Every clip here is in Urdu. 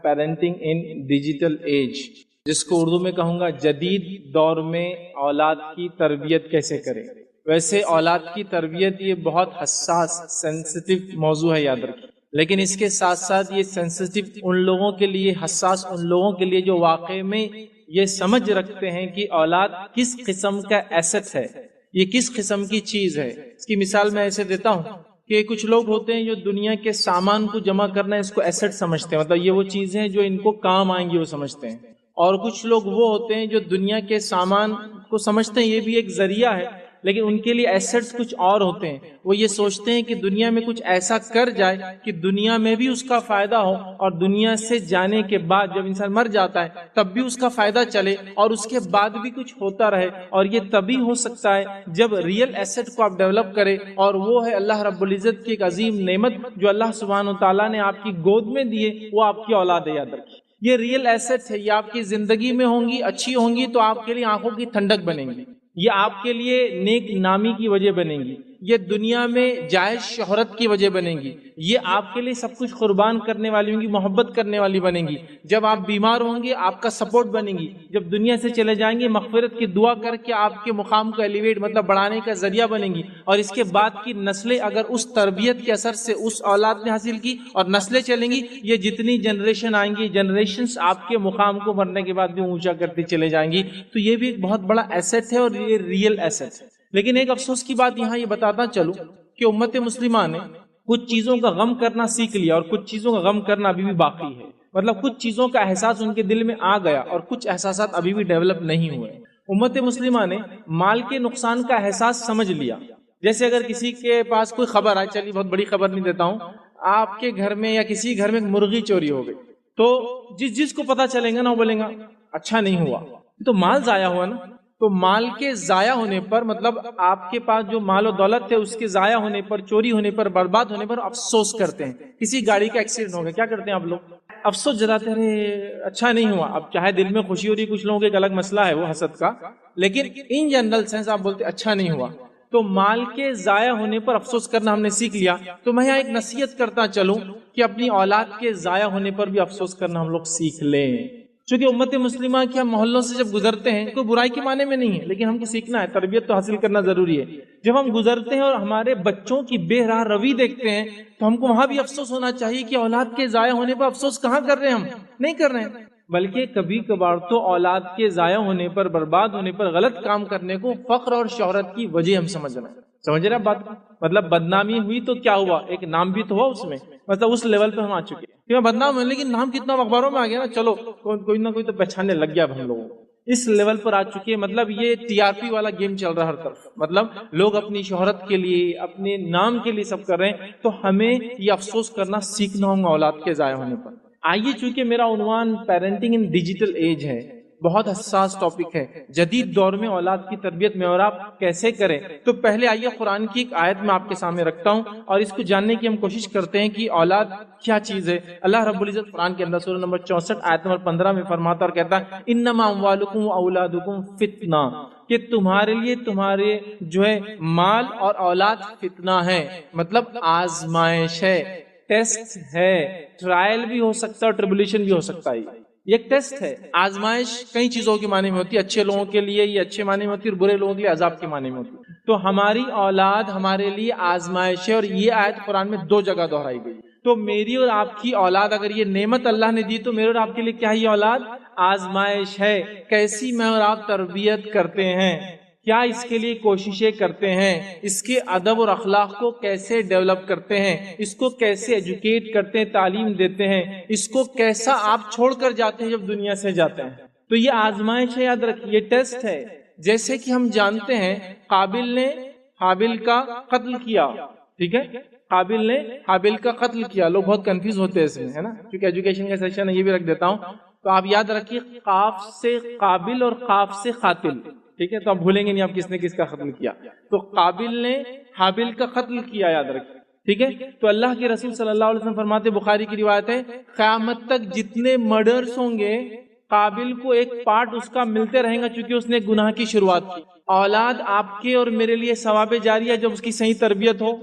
پیرنٹنگ ان ڈیجیٹل ایج، جس کو اردو میں کہوں گا جدید دور میں اولاد کی تربیت کیسے کریں۔ ویسے اولاد کی تربیت یہ بہت حساس سینسٹیو موضوع ہے، یاد رکھیں، لیکن اس کے ساتھ ساتھ یہ سینسٹیو ان لوگوں کے لیے، حساس ان لوگوں کے لیے جو واقع میں یہ سمجھ رکھتے ہیں کہ اولاد کس قسم کا ایسٹ ہے، یہ کس قسم کی چیز ہے۔ اس کی مثال میں ایسے دیتا ہوں کہ کچھ لوگ ہوتے ہیں جو دنیا کے سامان کو جمع کرنا ہے اس کو ایسٹ سمجھتے ہیں، مطلب یہ وہ چیزیں ہیں جو ان کو کام آئیں گی وہ سمجھتے ہیں، اور کچھ لوگ وہ ہوتے ہیں جو دنیا کے سامان کو سمجھتے ہیں یہ بھی ایک ذریعہ ہے، لیکن ان کے لیے ایسٹس کچھ اور ہوتے ہیں۔ وہ یہ سوچتے ہیں کہ دنیا میں کچھ ایسا کر جائے کہ دنیا میں بھی اس کا فائدہ ہو، اور دنیا سے جانے کے بعد جب انسان مر جاتا ہے تب بھی اس کا فائدہ چلے، اور اس کے بعد بھی کچھ ہوتا رہے۔ اور یہ تبھی ہو سکتا ہے جب ریئل ایسٹ کو آپ ڈیولپ کریں، اور وہ ہے اللہ رب العزت کی ایک عظیم نعمت جو اللہ سبحانہ وتعالیٰ نے آپ کی گود میں دیے، وہ آپ کی اولاد ہے، یاد رکھیے۔ یہ ریئل ایسٹ ہے، یہ آپ کی زندگی میں ہوں گی، اچھی ہوں گی تو آپ کے لیے آنکھوں کی ٹھنڈک بنیں گی، یہ آپ کے لیے نیک نامی کی وجہ بنیں گی، یہ دنیا میں جائز شہرت کی وجہ بنیں گی، یہ آپ کے لیے سب کچھ قربان کرنے والی ہوں گی، محبت کرنے والی بنیں گی۔ جب آپ بیمار ہوں گے آپ کا سپورٹ بنیں گی، جب دنیا سے چلے جائیں گے مغفرت کی دعا کر کے آپ کے مقام کو ایلیویٹ مطلب بڑھانے کا ذریعہ بنیں گی۔ اور اس کے بعد کی نسلیں اگر اس تربیت کے اثر سے اس اولاد نے حاصل کی اور نسلیں چلیں گی، یہ جتنی جنریشن آئیں گی جنریشنز آپ کے مقام کو مرنے کے بعد بھی اونچا کرتی چلے جائیں گی۔ تو یہ بھی ایک بہت بڑا ایسٹ ہے، اور یہ ریئل ایسٹ ہے۔ لیکن ایک افسوس کی بات یہاں یہ بتاتا چلوں کہ امت مسلمہ نے کچھ چیزوں کا غم کرنا سیکھ لیا، اور کچھ چیزوں کا غم کرنا ابھی بھی باقی ہے، مطلب کچھ چیزوں کا احساس ان کے دل میں آ گیا اور کچھ احساسات ابھی بھی ڈیولپ نہیں ہوئے۔ امت مسلمہ نے مال کے نقصان کا احساس سمجھ لیا۔ جیسے اگر کسی کے پاس کوئی خبر آئے، چلیے بہت بڑی خبر نہیں دیتا ہوں، آپ کے گھر میں یا کسی گھر میں ایک مرغی چوری ہو گئی، تو جس کو پتا چلے گا نا وہ بولے گا اچھا نہیں ہوا، تو مال ضائع ہوا نا۔ تو مال کے ضائع ہونے پر مطلب آپ کے پاس جو مال و دولت ہے اس کے ضائع ہونے پر، چوری ہونے پر، برباد ہونے پر افسوس کرتے ہیں۔ کسی گاڑی کا ایکسیڈنٹ ہو گیا، کیا کرتے ہیں آپ لوگ؟ افسوس جتاتے ہیں، اچھا نہیں ہوا۔ اب چاہے دل میں خوشی ہو رہی، کچھ لوگوں کا ایک الگ مسئلہ ہے وہ حسد کا، لیکن ان جنرل سینس آپ بولتے اچھا نہیں ہوا۔ تو مال کے ضائع ہونے پر افسوس کرنا ہم نے سیکھ لیا۔ تو میں یہاں ایک نصیحت کرتا چلوں کہ اپنی اولاد کے ضائع ہونے پر بھی افسوس کرنا ہم لوگ سیکھ لیں، چونکہ امت مسلمہ کے ہم محلوں سے جب گزرتے ہیں، کوئی برائی کے معنی میں نہیں ہے، لیکن ہم کو سیکھنا ہے، تربیت تو حاصل کرنا ضروری ہے۔ جب ہم گزرتے ہیں اور ہمارے بچوں کی بے راہ روی دیکھتے ہیں تو ہم کو وہاں بھی افسوس ہونا چاہیے کہ اولاد کے ضائع ہونے پر افسوس کہاں کر رہے ہیں، ہم نہیں کر رہے ہیں، بلکہ کبھی کبھار تو اولاد کے ضائع ہونے پر، برباد ہونے پر، غلط کام کرنے کو فخر اور شہرت کی وجہ ہم سمجھ رہے ہیں۔ سمجھ رہے ہیں بات؟ مطلب بدنامی ہوئی تو کیا ہوا، ایک نام بھی تو ہوا اس میں، مطلب اس لیول پہ ہم آ چکے ہیں کہ میں بدنام ہوں لیکن نام کتنا اخباروں میں آ گیا نا، چلو کوئی نہ کوئی تو پہچاننے لگ گیا ہم لوگوں کو۔ اس لیول پر آ چکے ہیں، مطلب یہ ٹی آر پی والا گیم چل رہا ہے ہر طرف، مطلب لوگ اپنی شہرت کے لیے، اپنے نام کے لیے سب کر رہے ہیں۔ تو ہمیں یہ افسوس کرنا سیکھنا ہوگا اولاد کے ضائع ہونے پر۔ آئیے، چونکہ میرا عنوان پیرنٹنگ ان ڈیجیٹل ایج ہے، بہت حساس ٹاپک ہے، جدید دور میں اولاد کی تربیت میں اور آپ کیسے کریں، تو پہلے آئیے قرآن کی ایک آیت میں آپ کے سامنے رکھتا ہوں اور اس کو جاننے کی ہم کوشش کرتے ہیں کہ اولاد کیا چیز ہے۔ اللہ رب العزت قرآن کے اندر سورہ نمبر 64 آیت نمبر 15 میں فرماتا اور کہتا ہے انما اموالکم واولادکم فتنہ، کہ تمہارے لیے تمہارے جو ہے مال اور اولاد فتنہ ہے، مطلب آزمائش ہے، ٹیسٹ ہے، ٹرائل بھی ہو سکتا ہے اور ٹربولیشن بھی ہو سکتا ہے۔ یہ ایک ٹیسٹ ہے۔ آزمائش کئی چیزوں کے معنی میں ہوتی ہے، اچھے لوگوں کے لیے یہ اچھے معنی میں ہوتی ہے اور برے لوگوں کے لیے عذاب کے معنی میں ہوتی ہے۔ تو ہماری اولاد ہمارے لیے آزمائش ہے، اور یہ آیت قرآن میں 2 جگہ دہرائی گئی۔ تو میری اور آپ کی اولاد، اگر یہ نعمت اللہ نے دی تو میرے اور آپ کے لیے کیا ہے؟ یہ اولاد آزمائش ہے۔ کیسی میں اور آپ تربیت کرتے ہیں، کیا اس کے لیے کوششیں کرتے ہیں، اس کے ادب اور اخلاق کو کیسے ڈیولپ کرتے ہیں، اس کو کیسے ایجوکیٹ کرتے ہیں، تعلیم دیتے ہیں، اس کو کیسا آپ چھوڑ کر جاتے ہیں جب دنیا سے جاتے ہیں۔ تو یہ آزمائش ہے، یاد رکھیے، یہ ٹیسٹ ہے۔ جیسے کہ ہم جانتے ہیں قابل نے حابل کا قتل کیا، ٹھیک ہے، قابل نے حابل کا قتل کیا۔ لوگ بہت کنفیوز ہوتے ہیں اس میں، ہے نا، کیونکہ ایجوکیشن کا سیکشن ہے، یہ بھی رکھ دیتا ہوں۔ تو آپ یاد رکھیے قاف سے قابل اور قاف سے قاتل، ٹھیک ہے، تو آپ بھولیں گے نہیں آپ کس نے کس کا قتل کیا۔ تو قابل نے حابل کا قتل کیا، یاد رکھیے، ٹھیک ہے۔ تو اللہ کے رسول صلی اللہ علیہ وسلم فرماتے، بخاری کی روایت ہے، قیامت تک جتنے مرڈرز ہوں گے قابل کو ایک پارٹ اس کا ملتے رہیں گا، چونکہ اس نے گناہ کی شروعات کی۔ اولاد آپ کے اور میرے لیے ثواب جاریہ جب اس کی صحیح تربیت ہو۔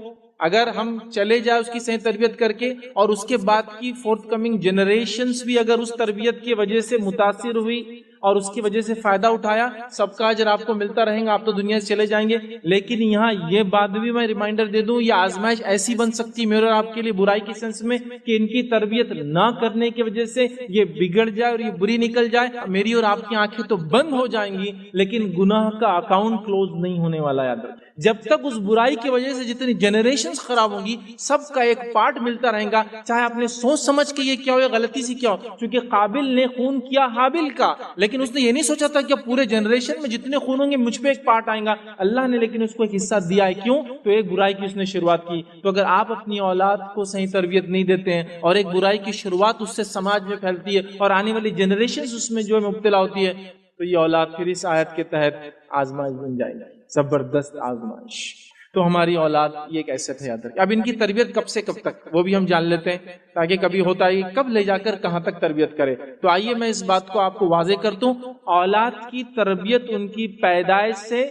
اگر ہم چلے جائیں اس کی صحیح تربیت کر کے، اور اس کے بعد کی فورتھ کمنگ جنریشنز بھی اگر اس تربیت کی وجہ سے متاثر ہوئی اور اس کی وجہ سے فائدہ اٹھایا، سب کا اجر آپ کو ملتا رہے گا، آپ تو دنیا سے چلے جائیں گے. لیکن یہاں یہ بات بھی میں ریمائنڈر دے دوں، یہ آزمائش ایسی بن سکتی میرے اور آپ کے لیے برائی کی سینس میں کہ ان کی تربیت نہ کرنے کی وجہ سے یہ بگڑ جائے اور یہ بری نکل جائے. میری اور آپ کی آنکھیں تو بند ہو جائیں گی لیکن گناہ کا اکاؤنٹ کلوز نہیں ہونے والا. یاد رکھیں، جب تک اس برائی کی وجہ سے جتنی جنریشنز خراب ہوں گی، سب کا ایک پارٹ ملتا رہے گا، چاہے آپ نے سوچ سمجھ کے یہ کیا ہو یا غلطی سے کیا ہو. کیونکہ قابل نے خون کیا حابل کا، لیکن اس نے یہ نہیں سوچا تھا کہ پورے جنریشن میں جتنے خون ہوں گے مجھ پہ ایک پارٹ آئے گا. اللہ نے لیکن اس کو ایک حصہ دیا ہے. کیوں؟ تو ایک برائی کی اس نے شروعات کی. تو اگر آپ اپنی اولاد کو صحیح تربیت نہیں دیتے ہیں اور ایک برائی کی شروعات اس سے سماج میں پھیلتی ہے اور آنے والی جنریشن اس میں جو ہے مبتلا ہوتی ہے، تو یہ اولاد پھر اس آیت کے تحت آزمائش بن جائے گی، زبردست آزمائش. تو ہماری اولاد یہ ایک ایسٹ ہے، یاد رکھیں. اب ان کی تربیت کب سے کب تک وہ بھی ہم جان لیتے ہیں، تاکہ کبھی ہوتا ہے کب لے جا کر کہاں تک تربیت کرے. تو آئیے میں اس بات کو آپ کو واضح کرتا ہوں. اولاد کی تربیت ان کی پیدائش سے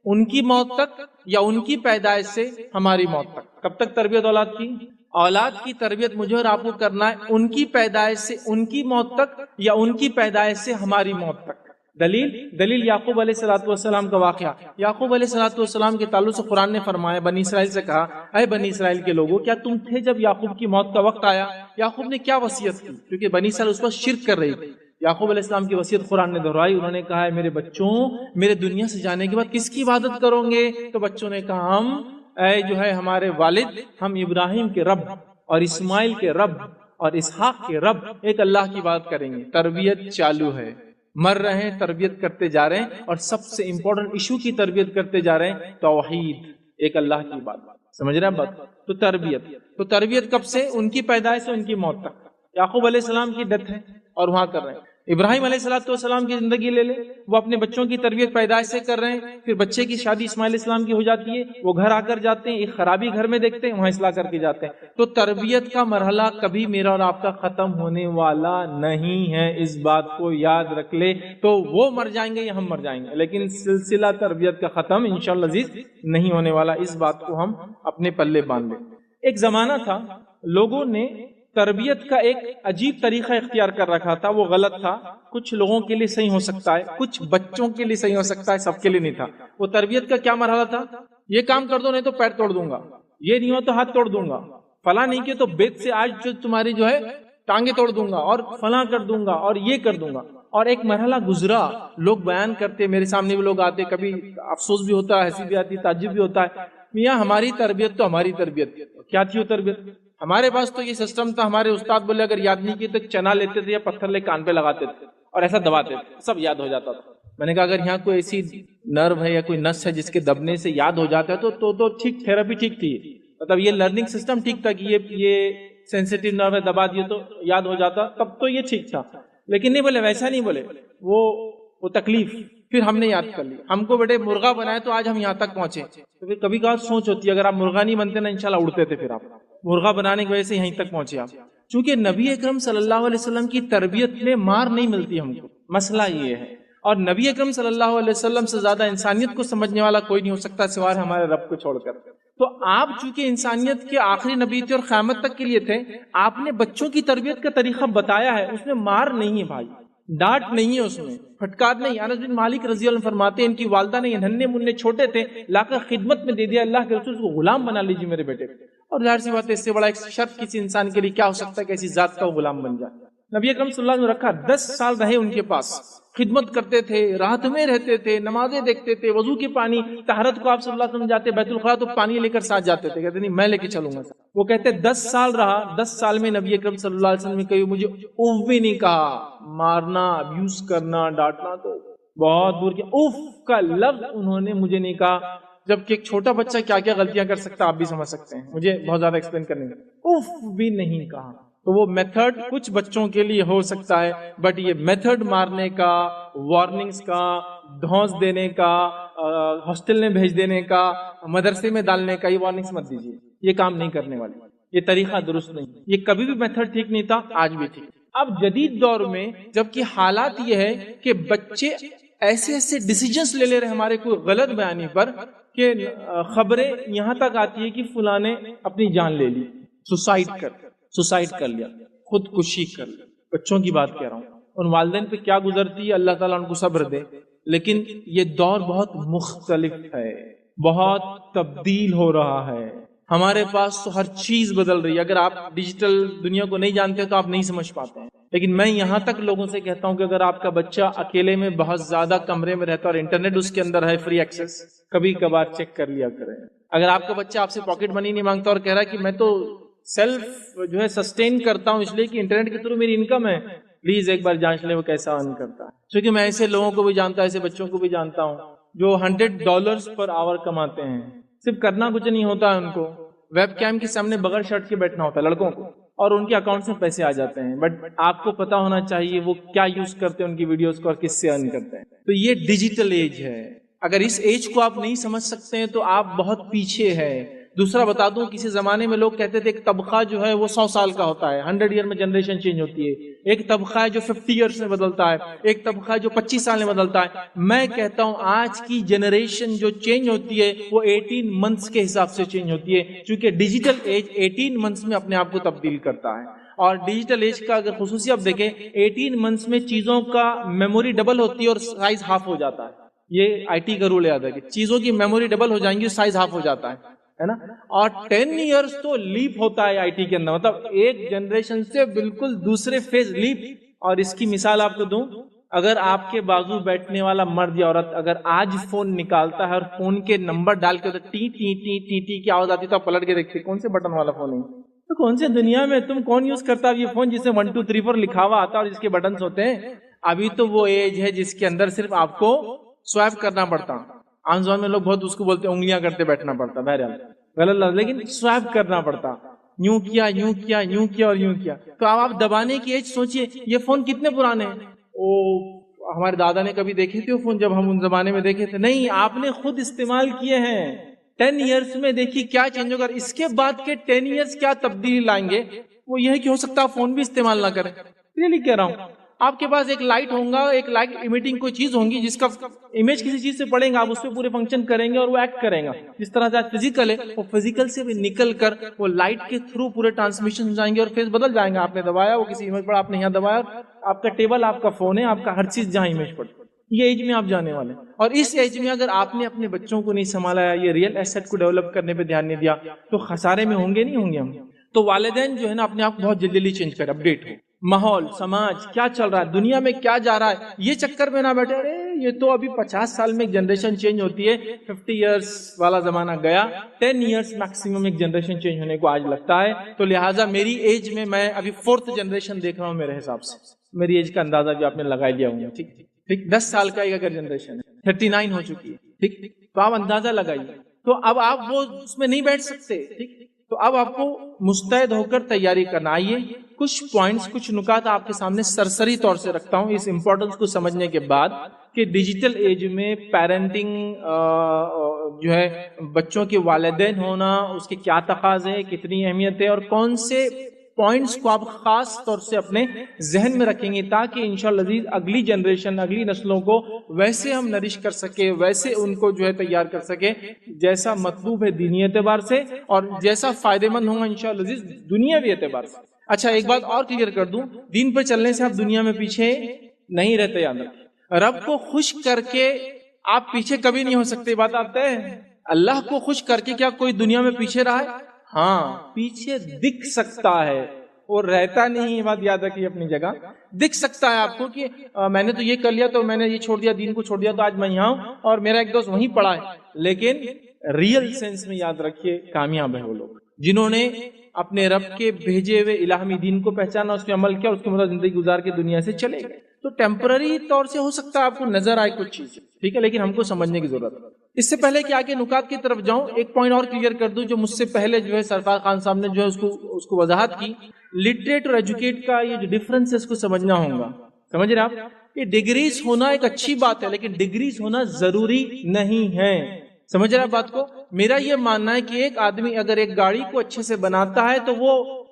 ان کی موت تک، یا ان کی پیدائش سے ہماری موت تک. کب تک تربیت اولاد کی؟ اولاد کی تربیت مجھے اور آپ کو کرنا ہے ان کی پیدائش سے ان کی موت تک، یا ان کی پیدائش سے ہماری موت تک. دلیل یعقوب علیہ الصلوۃ والسلام کا واقعہ. یعقوب علیہ الصلوۃ والسلام کے تعلق سے قرآن نے فرمایا، بنی اسرائیل سے کہا، اے بنی اسرائیل کے لوگوں، کیا تم تھے جب یعقوب کی موت کا وقت آیا؟ یعقوب نے کیا وصیت کی؟ کیونکہ بنی اسرائیل اس وقت شرک کر رہی تھی. یعقوب علیہ السلام کی وصیت قرآن نے دہرائی. انہوں نے کہا، میرے بچوں، میرے دنیا سے جانے کے بعد کس کی عبادت کرو گے؟ تو بچوں نے کہا، ہم اے جو ہے ہمارے والد، ہم ابراہیم کے رب اور اسماعیل کے رب اور اسحاق کے رب ایک اللہ کی بات کریں گے. تربیت چالو ہے، مر رہے ہیں، تربیت کرتے جا رہے ہیں، اور سب سے امپورٹنٹ ایشو کی تربیت کرتے جا رہے ہیں، توحید، ایک اللہ کی بات. سمجھ رہے ہیں بات؟ تو تربیت کب سے؟ ان کی پیدائش سے ان کی موت تک. یعقوب علیہ السلام کی ڈیتھ ہے اور وہاں کر رہے ہیں. ابراہیم علیہ السلام کی زندگی لے لیں، وہ اپنے بچوں کی تربیت پیدائش سے کر رہے ہیں. پھر بچے کی شادی اسماعیل علیہ السلام کی ہو جاتی ہے، وہ گھر آ کر جاتے ہیں، ایک خرابی گھر میں دیکھتے ہیں، وہاں اصلاح کر کے جاتے ہیں. تو تربیت کا مرحلہ کبھی میرا اور آپ کا ختم ہونے والا نہیں ہے، اس بات کو یاد رکھ لے. تو وہ مر جائیں گے یا ہم مر جائیں گے، لیکن سلسلہ تربیت کا ختم انشاءاللہ عزیز نہیں ہونے والا. اس بات کو ہم اپنے پلے باندھ لیں. ایک زمانہ تھا، لوگوں نے تربیت کا ایک عجیب طریقہ اختیار کر رکھا تھا. وہ غلط تھا. کچھ لوگوں کے لیے صحیح ہو سکتا ہے، کچھ بچوں کے لیے صحیح ہو سکتا ہے، سب کے لیے نہیں تھا. وہ تربیت کا کیا مرحلہ تھا؟ یہ کام کر دو نہیں تو پیر توڑ دوں گا، یہ نہیں ہو تو ہاتھ توڑ دوں گا، فلاں نہیں کہ تو بیت سے آج جو تمہاری جو ہے ٹانگیں توڑ دوں گا، اور فلاں کر دوں گا، اور یہ کر دوں گا. اور ایک مرحلہ گزرا، لوگ بیان کرتے، میرے سامنے بھی لوگ آتے، کبھی افسوس بھی ہوتا ہے، ہنسی بھی آتی، تعجب بھی ہوتا ہے. میاں ہماری تربیت تو ہماری تربیت کیا تھی؟ وہ تربیت ہمارے پاس تو یہ سسٹم تھا، ہمارے استاد بولے اگر یاد نہیں کی تو چنا لیتے تھے یا پتھر لے کان پہ لگاتے تھے اور ایسا دباتے تھے، سب یاد ہو جاتا تھا. میں نے کہا اگر یہاں کوئی ایسی نرو ہے یا کوئی نس ہے جس کے دبنے سے یاد ہو جاتا ہے تو ٹھیک، تھراپی ٹھیک تھی. مطلب یہ لرننگ سسٹم ٹھیک تھا کہ یہ سینسیٹیو نرو ہے، دبا دیے تو یاد ہو جاتا، تب تو یہ ٹھیک تھا. لیکن نہیں بولے، ویسا نہیں بولے، وہ تکلیف. پھر ہم نے یاد کر لی، ہم کو بیٹے مرغا بنائے تو آج ہم یہاں تک پہنچے. تو پھر کبھی کبھار سوچ ہوتی ہے اگر آپ مرغا نہیں بنتے نا انشاءاللہ اڑتے تھے. پھر آپ مرغا بنانے کی وجہ سے یہیں تک پہنچے آپ. چونکہ نبی اکرم صلی اللہ علیہ وسلم کی تربیت میں مار نہیں ملتی ہم کو، مسئلہ یہ ہے. اور نبی اکرم صلی اللہ علیہ وسلم سے زیادہ انسانیت کو سمجھنے والا کوئی نہیں ہو سکتا سوائے ہمارے رب کو چھوڑ کر. تو آپ چونکہ انسانیت کے آخری نبی تھے اور قیامت تک کے لیے تھے، آپ نے بچوں کی تربیت کا طریقہ بتایا ہے. اس میں مار نہیں ہے بھائی، ڈانٹ نہیں ہے، اس میں پھٹکار نہیں. انس بن مالک رضی اللہ عنہ فرماتے ہیں ان کی والدہ نے، یہ ننھے منھے چھوٹے تھے، لا کر خدمت میں دے دیا، اللہ کے رسول کو غلام بنا لیجیے میرے بیٹے. اور ظاہر سی بات ہے اس سے بڑا ایک شرط کسی انسان کے لیے کیا ہو سکتا ہے کہ ایسی ذات کا وہ غلام بن جائے. نبی اکرم صلی اللہ علیہ وسلم رکھا، 10 سال رہے ان کے پاس، خدمت کرتے تھے، راحت میں رہتے تھے، نمازیں دیکھتے تھے، وضو کے پانی، طہارت کو آپ صلی اللہ علیہ وسلم جاتے بیت الخلاء تو پانی لے کر ساتھ جاتے تھے، کہتے نہیں میں لے کے چلوں گا. وہ کہتے 10 سال رہا، 10 سال میں نبی اکرم صلی اللہ علیہ وسلم نے کہی مجھے اوف بھی نہیں کہا. مارنا، ابیوز کرنا، ڈانٹنا تو بہت دور کیا، اوف کا لفظ انہوں نے مجھے نہیں کہا. جبکہ ایک چھوٹا بچہ کیا کیا غلطیاں کر سکتا آپ بھی سمجھ سکتے ہیں، مجھے بہت زیادہ ایکسپلین کرنے کا، اوف بھی نہیں کہا. تو وہ میتھڈ کچھ بچوں کے لیے ہو سکتا ہے، بٹ یہ میتھڈ مارنے کا، وارننگز کا، دھونس دینے کا، ہاسٹل میں بھیج دینے کا، مدرسے میں ڈالنے کا، یہ وارننگز مت دیجیے، یہ کام نہیں کرنے والی، یہ طریقہ درست نہیں. یہ کبھی بھی میتھڈ ٹھیک نہیں تھا، آج بھی ٹھیک. اب جدید دور میں جبکہ حالات یہ ہے کہ بچے ایسے ڈیسیجنز لے رہے ہمارے کوئی غلط بیانی پر، کہ خبریں یہاں تک آتی ہے کہ فلاں نے اپنی جان لے لی، سوسائڈ کر لیا، خودکشی کر لی. بچوں کی بات کہہ رہا ہوں. ان والدین پہ کیا گزرتی ہے، اللہ تعالیٰ ان کو صبر دے. لیکن یہ دور بہت مختلف ہے، بہت تبدیل ہو رہا ہے. ہمارے پاس تو ہر چیز بدل رہی ہے. اگر آپ ڈیجیٹل دنیا کو نہیں جانتے تو آپ نہیں سمجھ پاتے ہیں. لیکن میں یہاں تک لوگوں سے کہتا ہوں کہ اگر آپ کا بچہ اکیلے میں بہت زیادہ کمرے میں رہتا اور انٹرنیٹ اس کے اندر ہے، فری ایکسس، کبھی کبھار چیک کر لیا کریں. اگر آپ کا بچہ آپ سے پاکٹ منی نہیں مانگتا اور کہہ رہا ہے کہ میں تو سیلف جو ہے سسٹین کرتا ہوں اس لیے کہ انٹرنیٹ کے تھرو میری انکم ہے، پلیز ایک بار جانچ لیں وہ کیسا ارن کرتا ہے. کیونکہ میں ایسے لوگوں کو بھی جانتا ہوں، ایسے بچوں کو بھی جانتا ہوں جو $100 پر آور کماتے ہیں. صرف کرنا کچھ نہیں ہوتا ہے، ان کو ویب کیم کے سامنے بغیر شرٹ کے بیٹھنا ہوتا ہے لڑکوں کو، اور ان کے اکاؤنٹ میں پیسے آ جاتے ہیں. بٹ آپ کو پتا ہونا چاہیے وہ کیا یوز کرتے ہیں ان کی ویڈیوز کو اور کس سے ارن کرتے ہیں. تو یہ ڈیجیٹل ایج ہے. اگر اس ایج کو آپ نہیں سمجھ سکتے ہیں تو آپ بہت پیچھے ہیں. دوسرا بتا دوں، کسی زمانے میں لوگ کہتے تھے ایک طبقہ جو ہے وہ 100 سال کا ہوتا ہے، 100 ایئر میں جنریشن چینج ہوتی ہے. ایک طبقہ ہے جو 50 ایئرس میں بدلتا ہے، ایک طبقہ ہے جو 25 سال میں بدلتا ہے. میں کہتا ہوں آج کی جنریشن جو چینج ہوتی ہے وہ 18 منتھس کے حساب سے چینج ہوتی ہے، چونکہ ڈیجیٹل ایج 18 منتھس میں اپنے آپ کو تبدیل کرتا ہے. اور ڈیجیٹل ایج کا اگر خصوصی آپ دیکھیں، 18 منتھس میں چیزوں کا میموری ڈبل ہوتی ہے اور سائز ہاف ہو جاتا ہے. یہ آئی ٹی کا رول یاد ہے کہ چیزوں کی میموری ڈبل ہو جائیں گی، سائز ہاف ہو جاتا ہے نا. اور 10 ایئرس تو لیپ ہوتا ہے آئی ٹی کے اندر، مطلب ایک جنریشن سے بالکل دوسرے فیز لیپ. اور اس کی مثال آپ کو دوں، اگر آپ کے بازو بیٹھنے والا مرد یا عورت اگر آج فون نکالتا ہے اور فون کے نمبر ڈال کے T T T T T کی آواز آتی تو آپ پلٹ کے دیکھتے کون سے بٹن والا فون ہے، تو کون سے دنیا میں تم کون یوز کرتا ہے یہ فون جس میں 1 2 3 4 لکھا ہوا آتا ہے اور جس کے بٹنز ہوتے ہیں. ابھی تو وہ ایج ہے جس کے اندر صرف آپ کو سوائپ کرنا پڑتا. عام زبان میں لوگ بہت اس کو بولتے ہیں انگلیاں کرتے بیٹھنا پڑتا، بہرحال غلط لفظ، لیکن سوائپ کرنا پڑتا. یوں کیا یوں کیا یوں کیا اور یوں کیا. تو اب آپ دبانے کی ایج سوچئے یہ فون کتنے پرانے ہیں. ہمارے دادا نے کبھی دیکھے تھے وہ فون جب ہم ان زمانے میں دیکھے تھے؟ نہیں، آپ نے خود استعمال کیے ہیں. 10 ایئرس میں دیکھیے کیا چینج ہوگا. اس کے بعد کے 10 ایئرس کیا تبدیلی لائیں گے وہ یہ ہے کہ ہو سکتا ہے فون بھی استعمال نہ کریں. ریئلی کہہ رہا ہوں. آپ کے پاس ایک لائٹ ہوگا، ایک لائٹ امیٹنگ کوئی چیز ہوگی جس کا امیج کسی چیز سے پڑیں گے، آپ اس پہ پورے فنکشن کریں گے اور وہ ایکٹ کریں گا. جس طرح سے فزیکل ہے وہ فزیکل سے بھی نکل کر وہ لائٹ کے تھرو پورے ٹرانسمیشن ہو جائیں گے اور فیس بدل جائیں گے. آپ نے دبایا وہ کسی امیج پر، آپ نے یہاں دبایا، آپ کا ٹیبل آپ کا فون ہے، آپ کا ہر چیز جہاں امیج پر. یہ ایج میں آپ جانے والے ہیں. اور اس ایج میں اگر آپ نے اپنے بچوں کو نہیں سنبھالا، یہ ریئل ایسٹ کو ڈیولپ کرنے پہ دھیان نہیں دیا تو خسارے میں ہوں گے نہیں ہوں گے ہم. تو والدین جو ہے نا اپنے آپ کو بہت جلدی چینج کر اپڈیٹ ہو. ماحول، سماج کیا چل رہا ہے، دنیا میں کیا جا رہا ہے، یہ چکر میں نہ بیٹھے ارے یہ تو ابھی 50 سال میں ایک جنریشن چینج ہوتی ہے، 50 ایئرس والا زمانہ گیا، 10 ایئرس میکسیمم ایک جنریشن چینج ہونے کو آج لگتا ہے. تو لہٰذا میری ایج میں ابھی 4th جنریشن دیکھ رہا ہوں. میرے حساب سے میری ایج کا اندازہ بھی آپ نے لگا لیا ہوں. ٹھیک 10 سال کا ایک اگر جنریشن ہے، 39 ہو چکی ہے. ٹھیک، تو آپ اندازہ لگائیے. تو اب آپ وہ اس میں نہیں بیٹھ سکتے. ٹھیک، تو اب آپ کو مستعد ہو کر تیاری کرنا. آئیے کچھ پوائنٹس، کچھ نکات آپ کے سامنے سرسری طور سے رکھتا ہوں اس امپورٹنس کو سمجھنے کے بعد کہ ڈیجیٹل ایج میں پیرنٹنگ جو ہے بچوں کے والدین ہونا، اس کے کیا تقاضے، کتنی اہمیت ہے، اور کون سے پوائنٹس کو آپ خاص طور سے اپنے ذہن میں رکھیں گے تاکہ انشاءاللہ عزیز اگلی جنریشن، اگلی نسلوں کو ویسے ہم نرش کر سکے، ویسے ان کو جو ہے تیار کر سکے جیسا مطلوب ہے دینی اعتبار سے اور جیسا فائدہ مند ہوگا انشاءاللہ عزیز دنیاوی اعتبار سے. اچھا ایک بات اور کلیئر کر دوں، دین پر چلنے سے آپ دنیا میں پیچھے نہیں رہتے. یاد رکھیں، رب کو خوش کر کے آپ پیچھے کبھی نہیں ہو سکتے. بات آپ طے ہے. اللہ کو خوش کر کے کیا کوئی دنیا میں پیچھے رہا ہے؟ ہاں، پیچھے دکھ سکتا ہے اور رہتا نہیں. یہ بات یاد رکھیے اپنی جگہ. دکھ سکتا ہے آپ کو کہ میں نے تو یہ کر لیا، تو میں نے یہ چھوڑ دیا، دین کو چھوڑ دیا، تو آج میں یہاں ہوں اور میرا ایک دوست وہیں پڑا ہے. لیکن ریئل سینس میں یاد رکھیے کامیاب ہے وہ لوگ جنہوں نے اپنے رب کے بھیجے ہوئے الہامی دین کو پہچانا، اس پہ عمل کیا، اس کے مطابق زندگی گزار کے دنیا سے چلے گئے. تو ٹیمپرری طور سے ہو سکتا ہے آپ کو نظر آئے کچھ چیز، ٹھیک ہے، لیکن ہم کو سمجھنے کی ضرورت ہے. اس سے پہلے کہ آگے نکات کی طرف جاؤں، ایک پوائنٹ اور کلیئر کر دوں جو مجھ سے پہلے جو ہے سرفراز خان صاحب نے جو ہے اس کو وضاحت کی. لٹریٹ اور ایجوکیٹ کا یہ جو ڈفرنس ہے اس کو سمجھنا ہوگا. سمجھ رہے آپ؟ یہ ڈگریز ہونا ایک اچھی بات ہے لیکن ڈگریز ہونا ضروری نہیں ہے. سمجھ رہے آپ بات کو؟ میرا یہ ماننا ہے کہ ایک آدمی اگر ایک گاڑی کو اچھے سے بناتا ہے تو وہ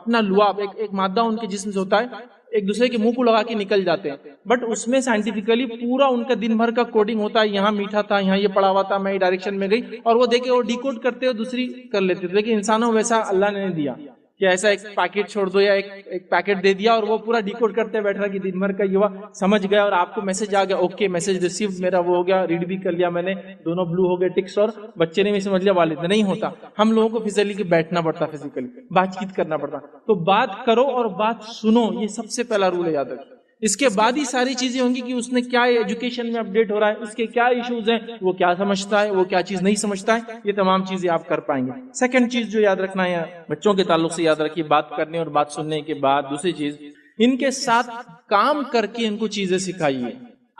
اپنا لعاب ایک مادہ ان کے جسم سے ہوتا ہے، ایک دوسرے کے منہ کو لگا کے نکل جاتے ہیں، بٹ اس میں سائنٹیفکلی پورا ان کا دن بھر کا کوڈنگ ہوتا ہے، یہاں میٹھا تھا، یہاں یہ پڑا ہوا تھا، میں ڈائریکشن میں گئی، اور وہ دیکھے وہ ڈیکوڈ کرتے ہو دوسری کر لیتے تھے، لیکن انسانوں ویسا اللہ نے نہیں دیا کہ ایسا ایک پیکٹ چھوڑ دو یا ایک پیکٹ دے دیا اور وہ پورا ڈیکوڈ کرتے بیٹھ رہا کہ دن بھر کا یہ ہوا، سمجھ گیا اور آپ کو میسج آ گیا، اوکے میسج ریسیوڈ، میرا وہ ہو گیا، ریڈ بھی کر لیا میں نے، دونوں بلو ہو گئے ٹکس، اور بچے نے بھی سمجھ لیا، والد نے نہیں ہوتا، ہم لوگوں کو فزیکلی بیٹھنا پڑتا، فزیکلی بات چیت کرنا پڑتا، تو بات کرو اور بات سنو، یہ سب سے پہلا رول ہے، یاد رکھو۔ اس کے بعد ہی ساری چیزیں ہوں گی کہ اس نے کیا ایجوکیشن میں اپڈیٹ ہو رہا ہے، اس کے کیا ایشوز ہیں، وہ کیا سمجھتا ہے، وہ کیا چیز نہیں سمجھتا ہے، یہ تمام چیزیں آپ کر پائیں گے۔ سیکنڈ چیز جو یاد رکھنا ہے بچوں کے تعلق سے، یاد رکھیے بات کرنے اور بات سننے کے بعد دوسری چیز، ان کے ساتھ کام کر کے ان کو چیزیں سکھائیے۔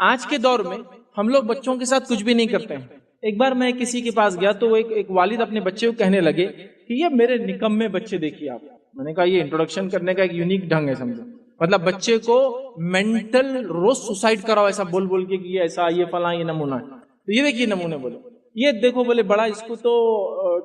آج کے دور میں ہم لوگ بچوں کے ساتھ کچھ بھی نہیں کرتے ہیں۔ ایک بار میں کسی کے پاس گیا تو ایک والد اپنے بچے کو کہنے لگے کہ یہ میرے نکمے بچے دیکھیے آپ۔ میں نے کہا یہ انٹروڈکشن کرنے کا ایک یونیک ڈھنگ ہے، سمجھو، مطلب بچے کو مینٹل روز سوسائڈ کراؤ ایسا بول بول کے کہ یہ ایسا، یہ فلاں، یہ نمونہ ہے، تو یہ دیکھیے نمونے بولے، یہ دیکھو بولے بڑا اس کو تو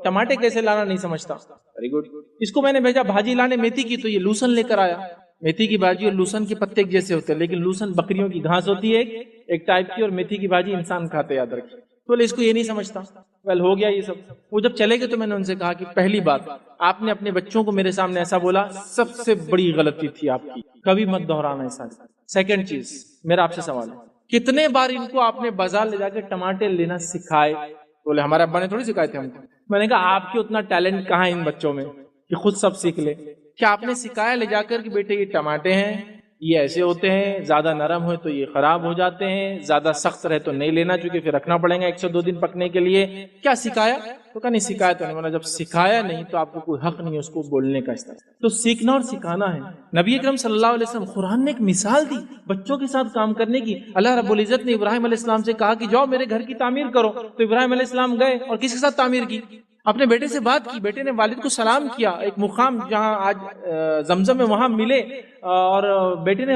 ٹماٹے کیسے لانا نہیں سمجھتا، ویری گڈ، اس کو میں نے بھیجا بھاجی لانے میتھی کی، تو یہ لوسن لے کر آیا۔ میتھی کی بھاجی اور لوسن کے پتے ایک جیسے ہوتے ہیں، لیکن لوسن بکریوں کی گھاس ہوتی ہے ایک ٹائپ کی، اور میتھی کی بھاجی انسان کھاتے، یاد رکھیے۔ تو اس کو یہ نہیں سمجھتا، ویل ہو گیا یہ سب۔ وہ جب چلے گئے تو میں نے ان سے کہا کہ پہلی بات، آپ نے اپنے بچوں کو میرے سامنے ایسا بولا، سب سے بڑی غلطی تھی آپ کی، کبھی مت دہرانا ایسا۔ سیکنڈ چیز، میرا آپ سے سوال ہے، کتنے بار ان کو آپ نے بازار لے جا کے ٹماٹر لینا سکھائے؟ بولے ہمارے ابا نے تھوڑی سکھائے تھے ہم کو۔ میں نے کہا آپ کے اتنا ٹیلنٹ کہاں ہے ان بچوں میں کہ خود سب سیکھ لے؟ کیا آپ نے سکھایا لے جا کر کہ بیٹے یہ ٹماٹے ہیں، یہ ایسے ہوتے ہیں، زیادہ نرم ہوئے تو یہ خراب ہو جاتے ہیں، زیادہ سخت رہے تو نہیں لینا چونکہ پھر رکھنا پڑے گا 102 دن پکنے کے لیے؟ کیا سکھایا؟ تو کہا نہیں سکھایا تو نہیں۔ مطلب جب سکھایا نہیں تو آپ کو کوئی حق نہیں اس کو بولنے کا، اس طرح تو سیکھنا اور سکھانا ہے۔ نبی اکرم صلی اللہ علیہ وسلم، قرآن نے ایک مثال دی بچوں کے ساتھ کام کرنے کی۔ اللہ رب العزت نے ابراہیم علیہ السلام سے کہا کہ جاؤ میرے گھر کی تعمیر کرو، تو ابراہیم علیہ السلام گئے اور کس کے ساتھ تعمیر کی؟ اپنے بیٹے سے بات کی، بیٹے نے والد کو سلام کیا، ایک مقام جہاں آج زمزم میں وہاں ملے، اور بیٹے نے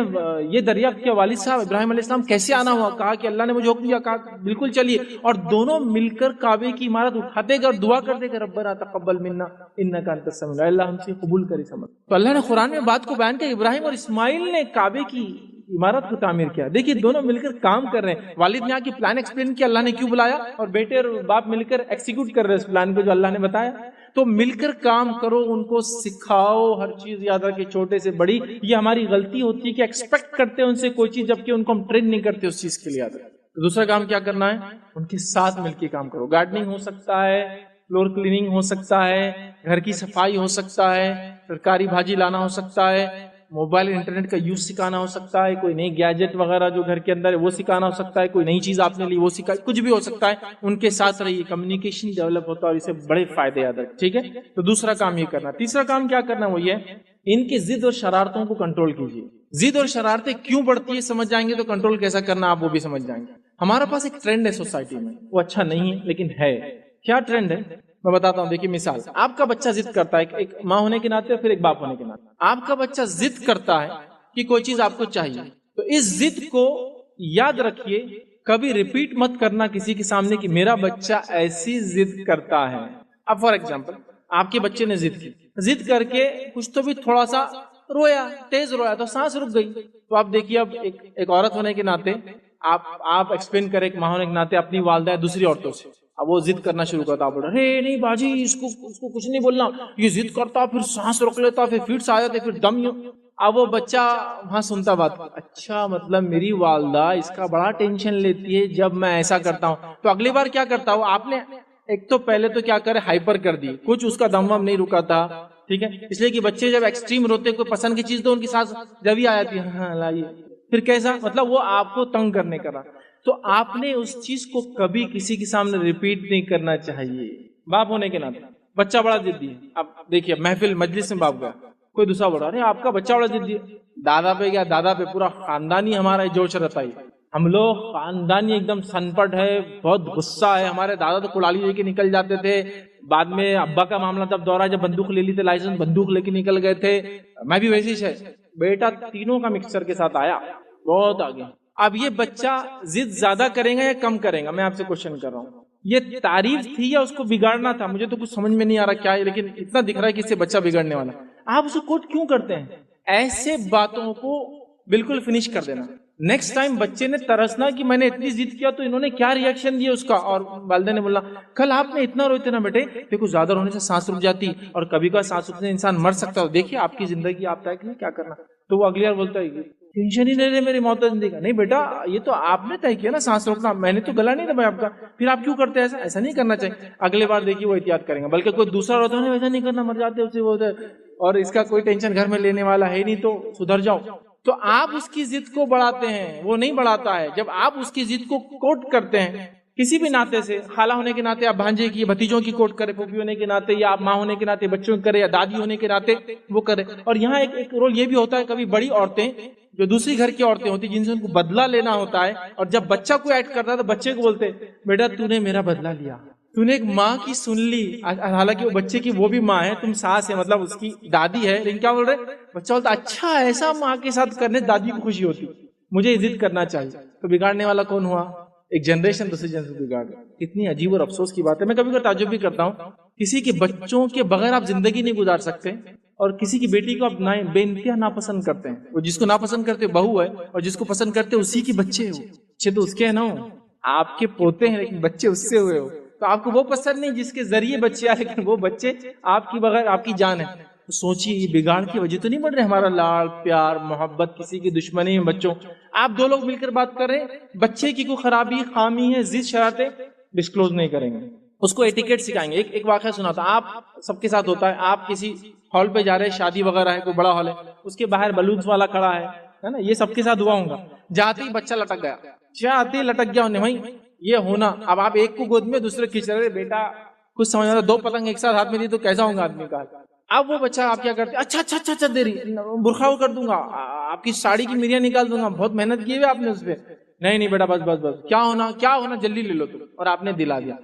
یہ دریافت کیا والد صاحب ابراہیم علیہ السلام کیسے آنا ہوا؟ کہا کہ اللہ نے مجھے حکم دیا، کہا بالکل چلیے، اور دونوں مل کر کعبے کی عمارت اٹھاتے گئے اور دعا کرتے گئے ربنا تقبل منا انک انت السمیع العلیم، اللہ ہم سے قبول کری سمجھ۔ تو اللہ نے قرآن میں بات کو بیان کیا، ابراہیم اور اسماعیل نے کعبے کی عمارت کو تعمیر کیا۔ دیکھیے دونوں مل کر کام کر رہے ہیں، والد نے آ کے پلان ایکسپلین کیا اللہ نے کیوں بلایا، اور بیٹے اور باپ مل کر ایکسیکیوٹ کر رہے ہیں اس پلان کو جو اللہ نے بتایا۔ تو مل کر کام کرو، ان کو سکھاؤ، ہر چیز یاد رکھے چھوٹے سے بڑی۔ یہ ہماری غلطی ہوتی ہے کہ ایکسپیکٹ کرتے ہیں ان سے کوئی چیز جبکہ ان کو ہم ٹرین نہیں کرتے اس چیز کے لیے، یاد رکھے۔ دوسرا کام کیا کرنا ہے، ان کے ساتھ مل کے کام کرو۔ گارڈننگ ہو سکتا ہے، فلور کلیننگ ہو سکتا ہے، گھر کی صفائی ہو سکتا ہے، سرکاری بھاجی لانا ہو سکتا ہے، موبائل انٹرنیٹ کا یوز سکھانا ہو سکتا ہے، کوئی نئی گیجٹ وغیرہ جو گھر کے اندر ہے وہ سکھانا ہو سکتا ہے، کوئی نئی چیز آپ نے لی وہ سکھائی، کچھ بھی ہو سکتا ہے، ان کے ساتھ رہیے، کمیونیکیشن ڈیولپ ہوتا ہے اور اسے بڑے فائدے یاد رکھیں، ٹھیک ہے۔ تو دوسرا کام یہ کرنا۔ تیسرا کام کیا کرنا، وہ یہ ان کی ضد اور شرارتوں کو کنٹرول کیجیے۔ ضد اور شرارتیں کیوں بڑھتی ہے سمجھ جائیں گے تو کنٹرول کیسا کرنا آپ وہ بھی سمجھ جائیں گے۔ ہمارے پاس ایک ٹرینڈ ہے سوسائٹی میں، وہ اچھا نہیں ہے لیکن ہے۔ کیا ٹرینڈ ہے میں بتاتا ہوں، دیکھیے مثال، آپ کا بچہ ضد کرتا ہے، ایک ماں ہونے کے ناطے اور پھر ایک باپ ہونے کے ناطے، آپ کا بچہ ضد کرتا ہے کہ کوئی چیز آپ کو چاہیے، تو اس ضد کو یاد رکھیے، کبھی ریپیٹ مت کرنا کسی کے سامنے کہ میرا بچہ ایسی ضد کرتا ہے۔ اب فار ایگزامپل آپ کے بچے نے ضد کر کے کچھ تو بھی تھوڑا سا رویا، تیز رویا تو سانس رک گئی، تو آپ دیکھیے اب ایک عورت ہونے کے ناطے آپ ایکسپلین کریں، ایک ماں ہونے کے ناطے اپنی والدہ دوسری عورتوں سے، اب وہ ضد کرنا شروع کرتا، بول رہا ہے نہیں باجی اس کو کچھ نہیں بولنا، یہ ضد کرتا پھر سانس روک لیتا پھر فٹس آ جاتے پھر دم۔ اب وہ بچہ وہاں سنتا بات، اچھا مطلب میری والدہ اس کا بڑا ٹینشن لیتی ہے جب میں ایسا کرتا ہوں، تو اگلی بار کیا کرتا ہوں، آپ نے ایک تو پہلے تو کیا کرے ہائپر کر دی، کچھ اس کا دم وم نہیں رکا تھا، ٹھیک ہے، اس لیے کہ بچے جب ایکسٹریم روتے کوئی پسند کی چیز تو ان کی سانس جب ہی آ جاتی ہے، ہاں لائیے، پھر کیسا مطلب وہ آپ کو تنگ کرنے کا رہا، تو آپ نے اس چیز کو کبھی کسی کے سامنے ریپیٹ نہیں کرنا چاہیے۔ باپ ہونے کے ناطے بچہ بڑا ضدی ہے، اب دیکھیے محفل مجلس میں باپ گیا، کوئی دوسرا بول رہا ہے آپ کا بچہ بڑا ضدی ہے، دادا پہ گیا، دادا پہ پورا خاندانی ہمارا جوش رہتا ہے، ہم لوگ خاندانی ایک دم سنپٹ ہے، بہت غصہ ہے، ہمارے دادا تو کلاڑی لے کے نکل جاتے تھے، بعد میں ابا کا معاملہ تب دورہ جب بندوق لے لی تھی، لائسنس بندوق لے کے نکل گئے تھے، میں بھی ویسے ہی ہے، بیٹا تینوں کا مکسچر کے ساتھ آیا، بہت آگے۔ اب یہ بچہ ضد زیادہ کرے گا یا کم کرے گا، میں آپ سے کوشچن کر رہا ہوں، یہ تعریف تھی یا اس کو بگاڑنا تھا؟ مجھے تو کچھ سمجھ میں نہیں آ رہا کیا ہے، لیکن اتنا دکھ رہا ہے کہ اس سے بچہ بگڑنے والا۔ آپ اسے کوٹ کیوں کرتے ہیں؟ ایسے باتوں کو بالکل فنش کر دینا. نیکسٹ ٹائم بچے نے ترسنا کہ میں نے اتنی ضد کیا تو انہوں نے کیا ریئیکشن دیا اس کا, اور والدہ نے بولا کل آپ نے اتنا روتے نا بیٹے, دیکھو زیادہ رونے سے سانس رک جاتی اور کبھی کبھی سانس رکنے سے انسان مر سکتا ہے, دیکھیے آپ کی زندگی آپ طے کریں کیا کرنا. تو وہ اگلی بار بولتا ہے ٹینشن ہی نہیں لے میری موت زندگی کا. نہیں بیٹا یہ تو آپ نے طے کیا نا سانس روکنا, میں نے تو گلا نہیں دبایا آپ کا, پھر آپ کیوں کرتے ہیں ایسا نہیں کرنا چاہیے. اگلی بار دیکھیے وہ احتیاط کریں گے. بلکہ کوئی دوسرا روتا ہے ویسا نہیں کرنا, مر جاتے اسے وہ اور اس کا کوئی ٹینشن گھر میں لینے والا ہے نہیں تو سدھر جاؤ. تو آپ اس کی ضد کو بڑھاتے ہیں, وہ نہیں بڑھاتا ہے. جب آپ اس کی ضد کو کوٹ کرتے ہیں کسی بھی ناطے سے, خالہ ہونے کے ناطے آپ بھانجے کی بھتیجوں کی کوٹ کرے, پھوپھی ہونے کے ناطے یا آپ ماں ہونے کے ناطے بچوں کی کرے, یا دادی ہونے کے ناطے وہ کرے. اور یہاں ایک رول یہ بھی ہوتا ہے, کبھی بڑی عورتیں جو دوسری گھر کی عورتیں ہوتی جن سے ان کو بدلہ لینا ہوتا ہے, اور جب بچہ کو ایڈ کرتا ہے تو بچے کو بولتے بیٹا تو نے میرا بدلہ لیا, تو نے ایک ماں کی سن لی. حالانکہ وہ بچے کی وہ بھی ماں ہے, تم ساس ہے, مطلب اس کی دادی ہے, لیکن کیا بول رہے بچہ بولتا اچھا ایسا ماں کے ساتھ کرنے دادی کو خوشی ہوتی, مجھے عزت کرنا چاہیے. تو بگاڑنے والا کون ہوا؟ ایک جنریشن دوسری جنریشن بگاڑ گیا. کتنی عجیب اور افسوس کی بات ہے. میں کبھی کبھی تعجب بھی کرتا ہوں, کسی کے بچوں کے بغیر آپ زندگی نہیں گزار سکتے, اور کسی کی بیٹی کو آپ بے انتہا ناپسند کرتے ہیں. وہ جس کو ناپسند کرتے بہو ہے, اور جس کو پسند کرتے اسی کی بچے ہو. بچے تو اس کے ہیں نا, آپ کے پوتے ہیں لیکن بچے اس سے ہوئے ہو. تو آپ کو وہ پسند نہیں جس کے ذریعے بچے آئے, لیکن وہ بچے آپ کی بغیر آپ کی جان ہے. تو سوچیے یہ بگاڑ کی وجہ تو نہیں بڑھ رہے ہمارا لاڑ پیار محبت, کسی کی دشمنی میں بچوں. آپ دو لوگ مل کر بات کر رہے ہیں, بچے کی کوئی خرابی خامی ہے ضد شرارتیں ڈسکلوز نہیں کریں گے, اس کو ایٹیکیٹ سکھائیں گے. ایک واقعہ سنا تھا, آپ سب کے ساتھ ہوتا ہے, آپ کسی ہال پہ جا رہے ہیں, شادی وغیرہ ہے, کوئی بڑا ہال ہے, اس کے باہر بلونس والا کھڑا ہے نا, یہ سب کے ساتھ ہوا ہوں گا. جاتے ہی بچہ لٹک گیا, جاتے ہی لٹک گیا انہیں بھائی یہ ہونا. اب آپ ایک کو گود میں دوسرے کھینچ رہے, بیٹا کچھ سمجھ آتا, دو پتنگ ایک ساتھ ہاتھ میں دی تو کیسا ہوگا آدمی کا. اب وہ بچہ آپ کیا کرتے, اچھا اچھا اچھا اچھا دیری برخا کر دوں گا, آپ کی ساڑی کی میریاں نکال دوں گا, بہت محنت کی ہے آپ نے اس پہ. نہیں بیٹا بس بس بس, کیا ہونا جلدی لے لو تم, اور آپ نے دلا دیا.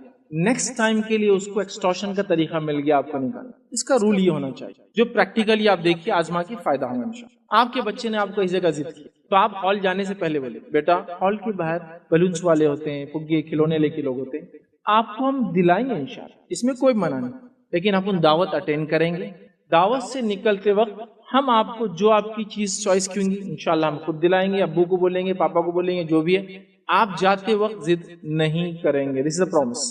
نیکسٹ ٹائم کے لیے اس کو ایکسٹورشن کا طریقہ مل گیا آپ کو نکالنا. اس کا رول یہ ہونا چاہیے جو پریکٹیکلی آپ دیکھیے آزما کے فائدہ ہوگا انشاءاللہ. آپ کے بچے نے آپ کو اس جگہ ضد کی, تو آپ ہال جانے سے پہلے بولے بیٹا ہال کے باہر بلونس والے ہوتے ہیں, پگے کھلونے لے کے لوگ ہوتے ہیں, آپ کو ہم دلائیں گے انشاءاللہ, اس میں کوئی منع نہیں, لیکن آپ ان دعوت اٹینڈ کریں گے. دعوت سے نکلتے وقت ہم آپ کو جو آپ کی چیز چوائس کی ہوں گی انشاءاللہ ہم خود دلائیں گے, ابو کو بولیں گے, پاپا کو بولیں گے, جو بھی ہے. آپ جاتے وقت ضد نہیں کریں گے, دس از اے پرومس.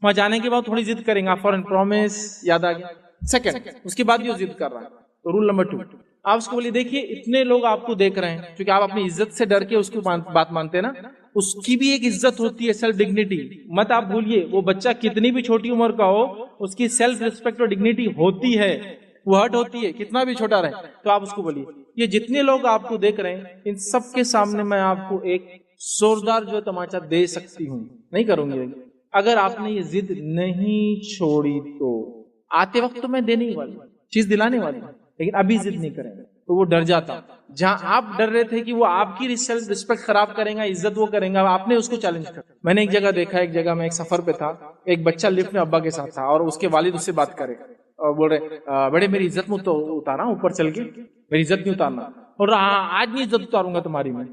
وہاں جانے کے بعد تھوڑی ضد کریں گے, آپ فوراً پرومس یاد آ گیا. سیکنڈ, اس کے بعد یہ ضد کر رہا ہے, تو رول نمبر 2 آپ اس کو بولیے دیکھیے اتنے لوگ آپ کو دیکھ رہے ہیں, کیونکہ آپ اپنی عزت سے ڈر کے اس کو بات مانتے ہیں نا, اس کی بھی ایک عزت ہوتی ہے, سیلف ڈگنیٹی. مت آپ بھولیے, وہ بچہ کتنی بھی چھوٹی عمر کا ہو اس کی سیلف ریسپیکٹ اور ڈگنیٹی ہوتی ہے, وہ ہرٹ ہوتی ہے کتنا بھی چھوٹا رہے. تو آپ اس کو بولیے یہ جتنے لوگ آپ کو دیکھ رہے ہیں ان سب کے سامنے میں آپ کو ایک زوردار جو تماچا دے سکتی ہوں, نہیں کروں گی, اگر آپ نے یہ ضد نہیں چھوڑی تو آتے وقت تو میں دینے ہی والی چیز دلانے والی, لیکن ابھی ضد نہیں کریں گے. تو وہ ڈر جاتا, جہاں آپ ڈر رہے تھے کہ وہ آپ کی سیلف رسپیکٹ خراب کریں گا, عزت وہ کریں گا, آپ نے اس کو چیلنج کر. میں نے ایک جگہ دیکھا, ایک جگہ میں ایک سفر پہ تھا, ایک بچہ لفٹ میں ابا کے ساتھ تھا, اور اس کے والد اس سے بات کرے اور بول رہے بڑے میری عزت میں تو اتارا اوپر چل کے, میری عزت نہیں اتارنا, اور آج نہیں عزت اتاروں گا تمہاری میں.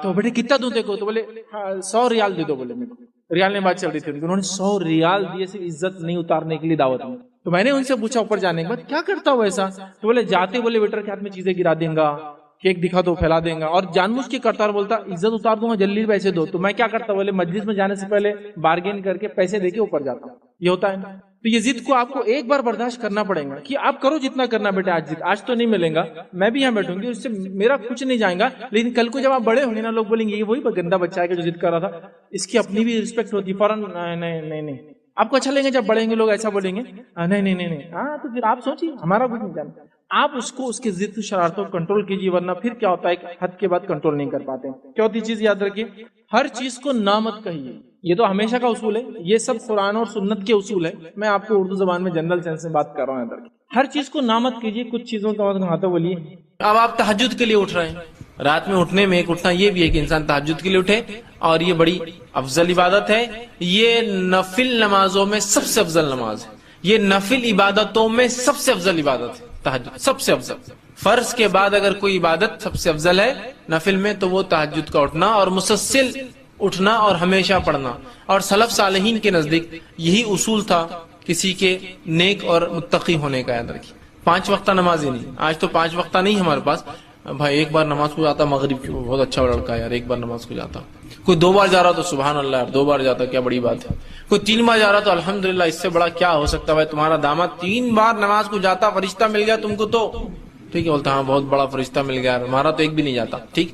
تو بیٹے کتنا دوں دیکھو, تو بولے 100 ریال دے دو. بولے میرے کو ریال میں بات چل رہی تھی, انہوں نے 100 ریال دیے صرف عزت نہیں اتارنے کے لیے دعوت میں. تو میں نے ان سے پوچھا اوپر جانے کے بعد کیا کرتا ہو ایسا, تو بولے جاتے بولے ویٹر کے ہاتھ میں چیزیں گرا دیں گا, کیک دکھا دو پھیلا دیں گا, اور جان بوجھ کے کرتا اور بولتا عزت اتار دوں گا جلدی پیسے دو. تو میں کیا کرتا, بولے مجلس میں جانے سے پہلے بارگین کر کے پیسے دے کے اوپر جاتا ہوں. یہ ہوتا ہے نا. تو یہ ضد کو آپ کو ایک بار برداشت کرنا پڑے گا کہ آپ کرو جتنا کرنا بیٹا, آج ضد آج تو نہیں ملیں گا, میں بھی یہاں بیٹھوں گی, اس سے میرا کچھ نہیں جائے گا, لیکن کل کو جب آپ بڑے ہوں گے نا لوگ بولیں گے یہ وہی گندا بچہ ہے کہ جو ضد کر رہا تھا, اس کی اپنی بھی رسپیکٹ ہوتی, فوراً نہیں آپ کو اچھا لیں گے. جب بڑھیں گے لوگ ایسا بولیں گے نہیں, ہاں تو پھر آپ سوچیے ہمارا کچھ نہیں جانتا. آپ اس کو اس کے ضد شرارتوں کو کنٹرول کیجیے, ورنہ پھر کیا ہوتا ہے کہ حد کے بعد کنٹرول نہیں کر پاتے. چوتھی چیز یاد رکھیے, ہر چیز کو نہ مت کہیے. یہ تو ہمیشہ کا اصول ہے, یہ سب قرآن اور سنت کے اصول ہے. میں آپ کو اردو زبان میں جنرل سینس میں بات کر رہا ہوں. ہر چیز کو نہ مت کیجیے. کچھ چیزوں کا وقت ہاتھوں بولیے. اب آپ تہجد کے لیے اٹھ رہے ہیں, رات میں اٹھنے میں ایک اٹھنا یہ بھی ہے کہ انسان تہجد کے لیے اٹھے, اور یہ بڑی افضل عبادت ہے. یہ نفل نمازوں میں سب سے افضل نماز ہے, یہ نفل عبادتوں میں سب سے افضل عبادت ہے تہجد, سب سے افضل. فرض کے بعد اگر کوئی عبادت سب سے افضل ہے نفل میں تو وہ تہجد کا اٹھنا, اور مسلسل اٹھنا اور ہمیشہ پڑھنا. اور سلف صالحین کے نزدیک یہی اصول تھا کسی کے نیک اور متقی ہونے کا. یاد رکھیے, 5 وقتہ نماز ہی نہیں. آج تو 5 وقتہ نہیں ہمارے پاس. بھائی ایک بار نماز کو جاتا مغرب کی, بہت اچھا لڑکا ہے یار, ایک بار نماز کو جاتا. کوئی 2 بار جا رہا تو سبحان اللہ یار, 2 بار جاتا کیا بڑی بات ہے. کوئی 3 بار جا رہا تو الحمدللہ, اس سے بڑا کیا ہو سکتا ہے. بھائی تمہارا داماد 3 بار نماز کو جاتا, فرشتہ مل گیا تم کو تو ٹھیک ہے, بولتا ہاں بہت بڑا فرشتہ مل گیا, ہمارا تو ایک بھی نہیں جاتا. ٹھیک,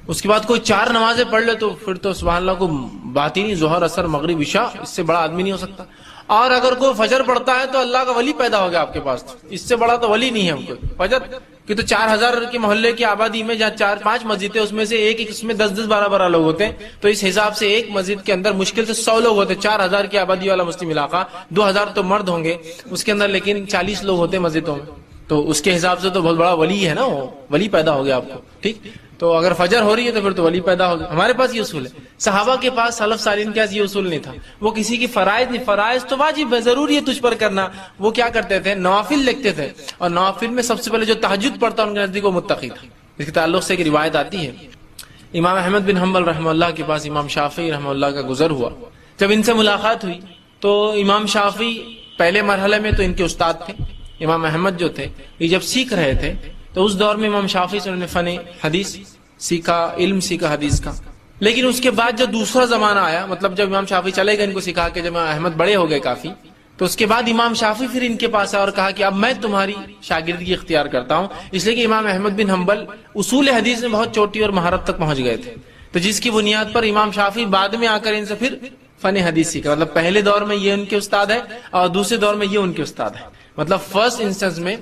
اس کے بعد کوئی 4 نمازیں پڑھ لے تو پھر تو سبحان اللہ کو بات ہی نہیں, ظہر اثر مغرب عشاء, اس سے بڑا آدمی نہیں ہو سکتا. اور اگر کوئی فجر پڑھتا ہے تو اللہ کا ولی پیدا ہو گیا آپ کے پاس, اس سے بڑا تو ولی نہیں ہے ہم کو. فجر کہ تو 4000 کے محلے کی آبادی میں جہاں 4-5 مسجدیں, اس میں سے ایک اس میں 10-10 12-12 لوگ ہوتے ہیں, تو اس حساب سے ایک مسجد کے اندر مشکل سے 100 لوگ ہوتے ہیں. 4000 کی آبادی والا مسلم علاقہ, 2000 تو مرد ہوں گے اس کے اندر, لیکن 40 لوگ ہوتے ہیں مسجدوں میں, تو اس کے حساب سے تو بہت بڑا ولی ہے نا, وہ ولی پیدا ہو گیا آپ کو. ٹھیک, تو اگر فجر ہو رہی ہے تو پھر تو ولی پیدا ہو گیا. ہمارے پاس یہ اصول ہے. صحابہ کے پاس, سلف صالحین کے پاس یہ اصول نہیں تھا. وہ کسی کی فرائض نہیں, فرائض تو واجب ہے, ضروری ہے تجھ پر کرنا. وہ کیا کرتے تھے, نوافل لکھتے تھے, اور نوافل میں سب سے پہلے جو تہجد پڑھتا ان کے نزدیک وہ متقی تھا. اس کے تعلق سے ایک روایت آتی ہے, امام احمد بن حنبل رحمہ اللہ کے پاس امام شافعی رحمہ اللہ کا گزر ہوا. جب ان سے ملاقات ہوئی تو امام شافعی پہلے مرحلے میں تو ان کے استاد تھے. امام احمد جو تھے یہ جب سیکھ رہے تھے تو اس دور میں امام شافعی سے انہوں نے فن حدیث سیکھا, علم سیکھا حدیث کا. لیکن اس کے بعد جب دوسرا زمانہ آیا, مطلب جب امام شافعی چلے گئے ان کو سکھا کے, جب امام احمد بڑے ہو گئے کافی, تو اس کے بعد امام شافعی پھر ان کے پاس آیا اور کہا کہ اب میں تمہاری شاگردگی اختیار کرتا ہوں. اس لیے کہ امام احمد بن حنبل اصول حدیث میں بہت چوٹی اور مہارت تک پہنچ گئے تھے, تو جس کی بنیاد پر امام شافعی بعد میں آ کر ان سے پھر فن حدیث سیکھا. مطلب پہلے دور میں یہ ان کے استاد ہے اور دوسرے دور میں یہ ان کے استاد ہے. مطلب فرسٹ انسٹنس میں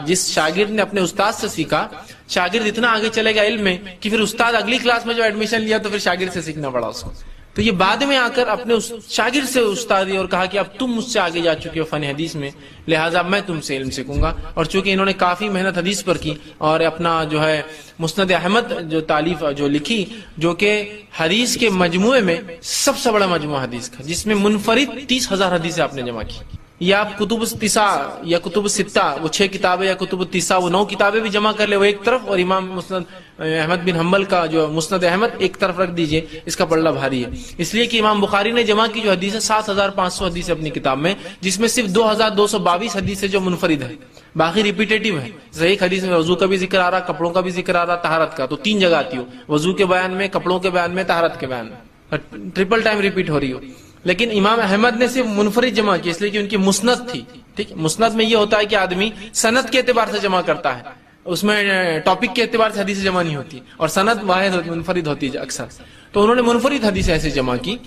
جس شاگرد نے اپنے استاد سے سیکھا, شاگرد اتنا آگے چلے گا علم میں کہ پھر استاد اگلی کلاس میں جو ایڈمیشن لیا تو پھر شاگرد سے سیکھنا پڑا اس کو. تو یہ بعد میں آ کر اپنے شاگرد سے استادی اور کہا کہ اب تم مجھ سے آگے جا چکے ہو فن حدیث میں, لہٰذا میں تم سے علم سیکھوں گا. اور چونکہ انہوں نے کافی محنت حدیث پر کی اور اپنا جو ہے مسند احمد جو تالیف جو لکھی, جو کہ حدیث کے مجموعے میں سب سے بڑا مجموعہ حدیث کا, جس میں منفرد 30,000 حدیثیں آپ نے جمع کی. یا آپ کتب تسع یا کتب ستہ, وہ 6 کتابیں, یا کتب تسع وہ 9 کتابیں بھی جمع کر لے وہ ایک طرف, اور امام مسند احمد بن حنبل کا جو مسند احمد ایک طرف رکھ دیجئے, اس کا پلڑا بھاری ہے. اس لیے کہ امام بخاری نے جمع کی جو حدیث ہے 7,500 حدیث اپنی کتاب میں, جس میں صرف 2,222 حدیث جو منفرد ہے, باقی ریپیٹیٹیو ہے. صحیح حدیث میں وضو کا بھی ذکر آ رہا, کپڑوں کا بھی ذکر آ رہا, طہارت کا, تو 3 جگہ آتی ہو, وضو کے بیان میں, کپڑوں کے بیان میں, طہارت کے بیان میں, ٹرپل ٹائم ریپیٹ ہو رہی ہو. لیکن امام احمد نے صرف منفرد جمع کی, اس لیے کہ ان کی مسند تھی. ٹھیک, مسند میں یہ ہوتا ہے کہ آدمی سند کے اعتبار سے جمع کرتا ہے, اس میں ٹاپک کے اعتبار سے حدیث جمع نہیں ہوتی, اور سند واحد منفرد ہوتی ہے اکثر. تو انہوں نے منفرد حدیث ایسے جمع کی,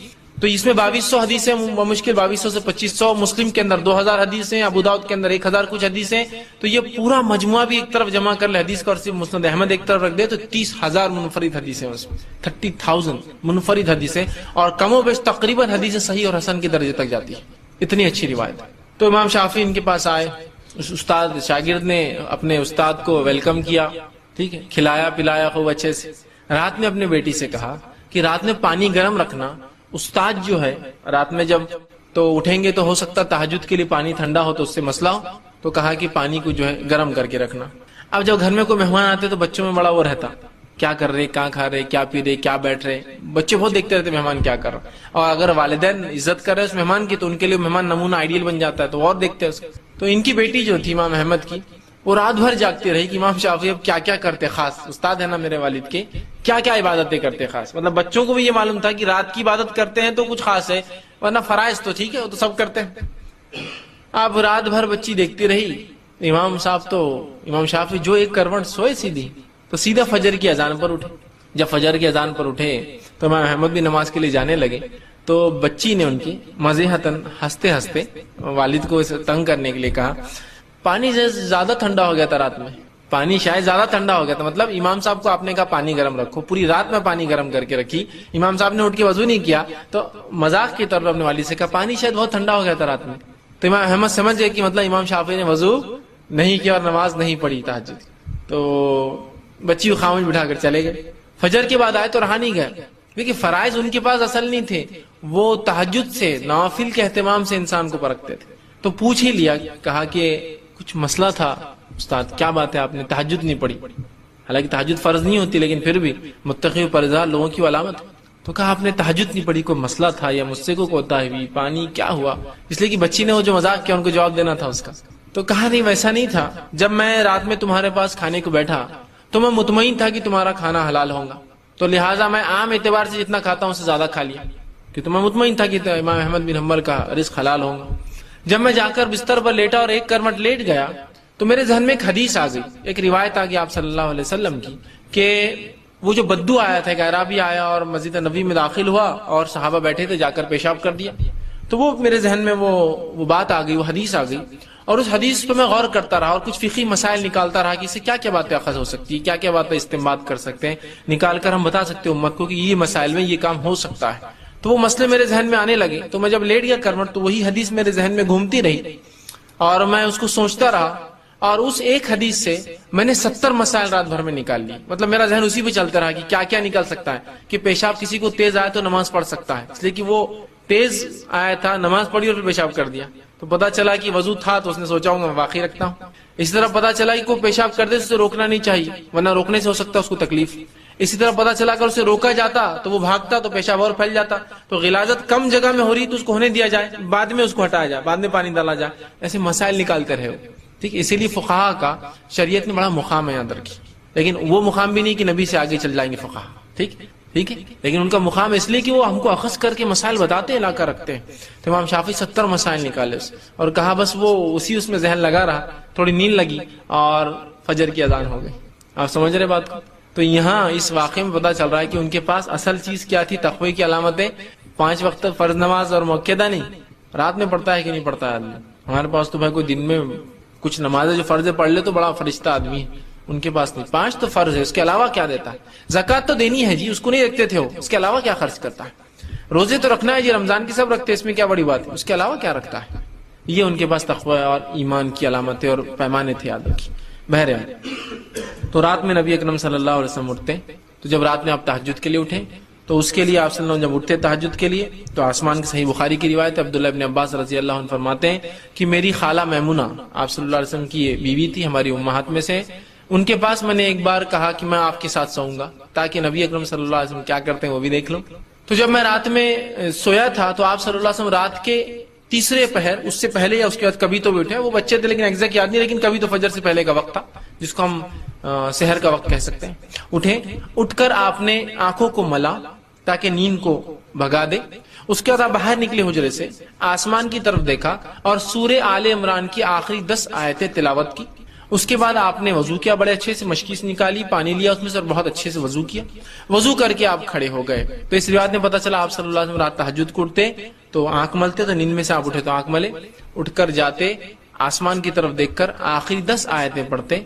تو اس میں 2200 حدیثیں, مشکل 2200 سے 2500, مسلم کے اندر 2000 حدیثیں, ابو داؤد کے اندر 1000 کچھ حدیثیں. تو یہ پورا مجموعہ بھی ایک طرف جمع کر لے حدیث کا, اور صرف مسند احمد ایک طرف رکھ دے تو 30,000 منفرد حدیثیں, اس میں 30,000 منفرد حدیثیں, اور کم و بیش تقریباً حدیث صحیح اور حسن کے درجے تک جاتی ہے. اتنی اچھی روایت. تو امام شافعی ان کے پاس آئے, اس استاد شاگرد نے اپنے استاد کو ویلکم کیا, ٹھیک ہے, کھلایا پلایا خوب اچھے سے. رات میں اپنے بیٹی سے کہا کہ رات میں پانی گرم رکھنا. استاد جو ہے رات میں جب تو اٹھیں گے تو ہو سکتا تہجد کے لیے پانی ٹھنڈا ہو تو اس سے مسئلہ ہو, تو کہا کہ پانی کو جو ہے گرم کر کے رکھنا. اب جب گھر میں کوئی مہمان آتے تو بچوں میں بڑا وہ رہتا, کیا کر رہے, کہاں کھا رہے, کیا پی رہے, کیا بیٹھ رہے, بچے بہت دیکھتے رہتے مہمان کیا کر رہا. اور اگر والدین عزت کر رہے اس مہمان کی تو ان کے لیے مہمان نمونہ آئیڈیل بن جاتا ہے, تو اور دیکھتے ہیں. تو ان کی بیٹی جو تھی امام احمد کی, وہ رات بھر جاگتی رہی کہ امام شافعی اب کیا کیا کرتے, خاص استاد ہے نا میرے والد کے, کیا کیا عبادتیں کرتے خاص. مطلب بچوں کو بھی یہ معلوم تھا کہ رات کی عبادت کرتے ہیں تو کچھ خاص ہے, ورنہ فرائض تو ٹھیک ہے وہ تو سب کرتے ہیں. اب رات بھر بچی دیکھتی رہی. امام شافعی جو ایک کروٹ سوئے سیدھی, تو سیدھا فجر کی اذان پر اٹھے. جب فجر کی اذان پر اٹھے تو امام احمد بھی نماز کے لیے جانے لگے, تو بچی نے ان کی مزیحتاً ہنستے ہنستے والد کو تنگ کرنے کے لیے کہا, پانی زیادہ ٹھنڈا ہو گیا تھا رات میں, پانی شاید زیادہ ٹھنڈا ہو گیا تھا. مطلب امام صاحب کو آپ نے کہا پانی گرم رکھو, پوری رات میں پانی گرم کر کے رکھی. امام صاحب نے اٹھ کے وضو نہیں کیا, تو مذاق کی طرف اپنے والد سے کہا پانی شاید بہت ٹھنڈا ہو گیا تھا رات میں. تو امام احمد سمجھ گئے کہ مطلب امام شافعی نے وضو نہیں کیا اور نماز نہیں پڑھی تہجد. تو بچی کو خاموش بٹھا کر چلے گئے. فجر کے بعد آئے تو رہا نہیں گیا, کیونکہ فرائض ان کے پاس اصل نہیں تھے, وہ تہجد سے نوافل کے اہتمام سے انسان کو پرکھتے تھے. تو پوچھ ہی لیا, کہا کہ کچھ مسئلہ تھا استاد, کیا بات ہے آپ نے تہجد نہیں پڑھی. حالانکہ تہجد فرض نہیں ہوتی, لیکن پھر بھی متقی و پرہیزگار لوگوں کی علامت. تو کہا آپ نے تہجد نہیں پڑھی, کوئی مسئلہ تھا یا مجھ سے کوئی کوتاہی ہوئی, پانی کیا ہوا. اس لیے کہ بچی نے وہ جو مذاق کیا ان کو جواب دینا تھا اس کا. تو کہا نہیں ویسا نہیں تھا، جب میں رات میں تمہارے پاس کھانے کو بیٹھا تو میں مطمئن تھا کہ تمہارا کھانا حلال ہوگا، تو لہٰذا میں عام اعتبار سے جتنا کھاتا ہوں اس سے زیادہ کھا لیا، کہ میں مطمئن تھا کہ امام احمد بن حنبل کا رزق حلال ہوگا۔ جب میں جا کر بستر پر لیٹا اور ایک کرمٹ لیٹ گیا تو میرے ذہن میں ایک حدیث آ گئی، ایک روایت آ گئی آپ صلی اللہ علیہ وسلم کی، کہ وہ جو بدو آیا تھا، ایک اعرابی آیا اور مسجد نبوی میں داخل ہوا اور صحابہ بیٹھے تھے، جا کر پیشاب کر دیا۔ تو وہ میرے ذہن میں وہ بات آ گئی، وہ حدیث آ گئی، اور اس حدیث پہ میں غور کرتا رہا اور کچھ فقہی مسائل نکالتا رہا کہ اس سے کیا کیا باتیں اخذ ہو سکتی ہے، کیا کیا باتیں استنباط کر سکتے ہیں، نکال کر ہم بتا سکتے ہیں امت کو کہ یہ مسائل میں یہ کام ہو سکتا ہے۔ تو وہ مسئلے میرے ذہن میں آنے لگے، تو میں جب لیٹ گیا کرمٹ تو وہی حدیث میرے ذہن میں گھومتی رہی اور میں اس کو سوچتا رہا، اور اس ایک حدیث سے میں نے 70 مسائل رات بھر میں نکال لی۔ مطلب میرا ذہن اسی پہ چلتا رہا کہ کیا کیا نکل سکتا ہے، کہ پیشاب کسی کو تیز آئے تو نماز پڑھ سکتا ہے، اس لیے کہ وہ تیز آیا تھا، نماز پڑھی اور پھر پیشاب کر دیا، تو پتا چلا کہ وضو تھا تو اس نے سوچا ہوں میں باقی رکھتا ہوں۔ اسی طرح پتا چلا کہ کوئی پیشاب کر دے تو اسے روکنا نہیں چاہیے، ورنہ روکنے سے ہو سکتا ہے اس کو تکلیف۔ اسی طرح پتا چلا اگر اسے روکا جاتا تو وہ بھاگتا تو پیشاب اور پھیل جاتا، تو غلاظت کم جگہ میں ہو رہی تو اس کو ہونے دیا جائے، بعد میں اس کو ہٹایا جائے، بعد میں پانی ڈالا جائے، ایسے مسائل نکالتے رہے ہو۔ ٹھیک، اسی لیے فقہا کا شریعت نے بڑا مقام یاد رکھی، لیکن وہ مقام بھی نہیں کہ نبی سے آگے چل جائیں گے فقہا، ٹھیک ہے، لیکن ان کا مقام اس لیے کہ وہ ہم کو اخذ کر کے مسائل بتاتے ہیں، لا کر رکھتے ہیں۔ تو امام شافعی 70 مسائل نکالے اور کہا بس وہ اسی اس میں ذہن لگا رہا، تھوڑی نیند لگی اور فجر کی اذان ہو گئی۔ آپ سمجھ رہے بات کو؟ تو یہاں اس واقعے میں پتا چل رہا ہے کہ ان کے پاس اصل چیز کیا تھی، تقوی کی علامتیں 5 وقت فرض نماز اور مؤکدہ نہیں، رات میں پڑھتا ہے کہ نہیں پڑھتا ہے آدمی۔ ہمارے پاس تو بھائی کوئی دن میں کچھ نمازیں جو فرض پڑھ لے تو بڑا فرشتہ آدمی ہے، ان کے پاس نہیں، 5 تو فرض ہے، اس کے علاوہ کیا دیتا ہے؟ زکوٰۃ تو دینی ہے جی، اس کو نہیں رکھتے تھے وہ، اس کے علاوہ کیا خرچ کرتا ہے؟ روزے تو رکھنا ہے جی، رمضان کی سب رکھتے ہیں، اس میں کیا بڑی بات ہے، اس کے علاوہ کیا رکھتا ہے؟ یہ ان کے پاس تقوی اور ایمان کی علامتیں اور پیمانے تھے، یاد رکھی۔ بہرحال تو رات میں نبی اکرم صلی اللہ علیہ وسلم اٹھتے، تو جب رات میں آپ تہجد کے لیے اٹھیں تو اس کے لیے آپ صلی اللہ علیہ وسلم جب اٹھتے تہجد کے لیے تو آسمان کی صحیح بخاری کی روایت عبداللہ ابن عباس رضی اللہ عنہ فرماتے ہیں کہ میری خالہ میمونہ آپ صلی اللہ علیہ وسلم کی یہ بیوی تھی، ہماری امہات میں سے، ان کے پاس میں نے ایک بار کہا کہ میں آپ کے ساتھ سوؤں گا تاکہ نبی اکرم صلی اللہ علیہ وسلم کیا کرتے ہیں وہ بھی دیکھ لوں۔ تو جب میں رات میں سویا تھا تو آپ صلی اللہ علیہ وسلم رات کے تیسرے پہر، اس سے پہلے یا اس کے بعد کبھی تو بھی اٹھے، وہ بچے تھے لیکن ایگزیکٹ یاد نہیں، لیکن کبھی تو فجر سے پہلے کا وقت تھا جس کو ہم سحر کا وقت کہہ سکتے ہیں۔ اٹھے، اٹھ کر آپ نے آنکھوں کو ملا تاکہ نیند کو بھگا دے، اس کے بعد آپ باہر نکلے حجرے سے، آسمان کی طرف دیکھا اور سورہ آل عمران کی آخری 10 آیتیں تلاوت کی۔ اس کے بعد آپ نے وضو کیا، بڑے اچھے سے مشکیز نکالی، پانی لیا اس میں سے اور بہت اچھے سے وضو کیا، وضو کر کے آپ کھڑے ہو گئے۔ تو اس روایت میں پتہ چلا آپ صلی اللہ علیہ وسلم رات تہجد کو اٹھتے تو آنکھ ملتے، تو نیند میں سے آپ اٹھے تو آنکھ ملے، اٹھ کر جاتے آسمان کی طرف دیکھ کر آخری 10 آیتیں پڑھتے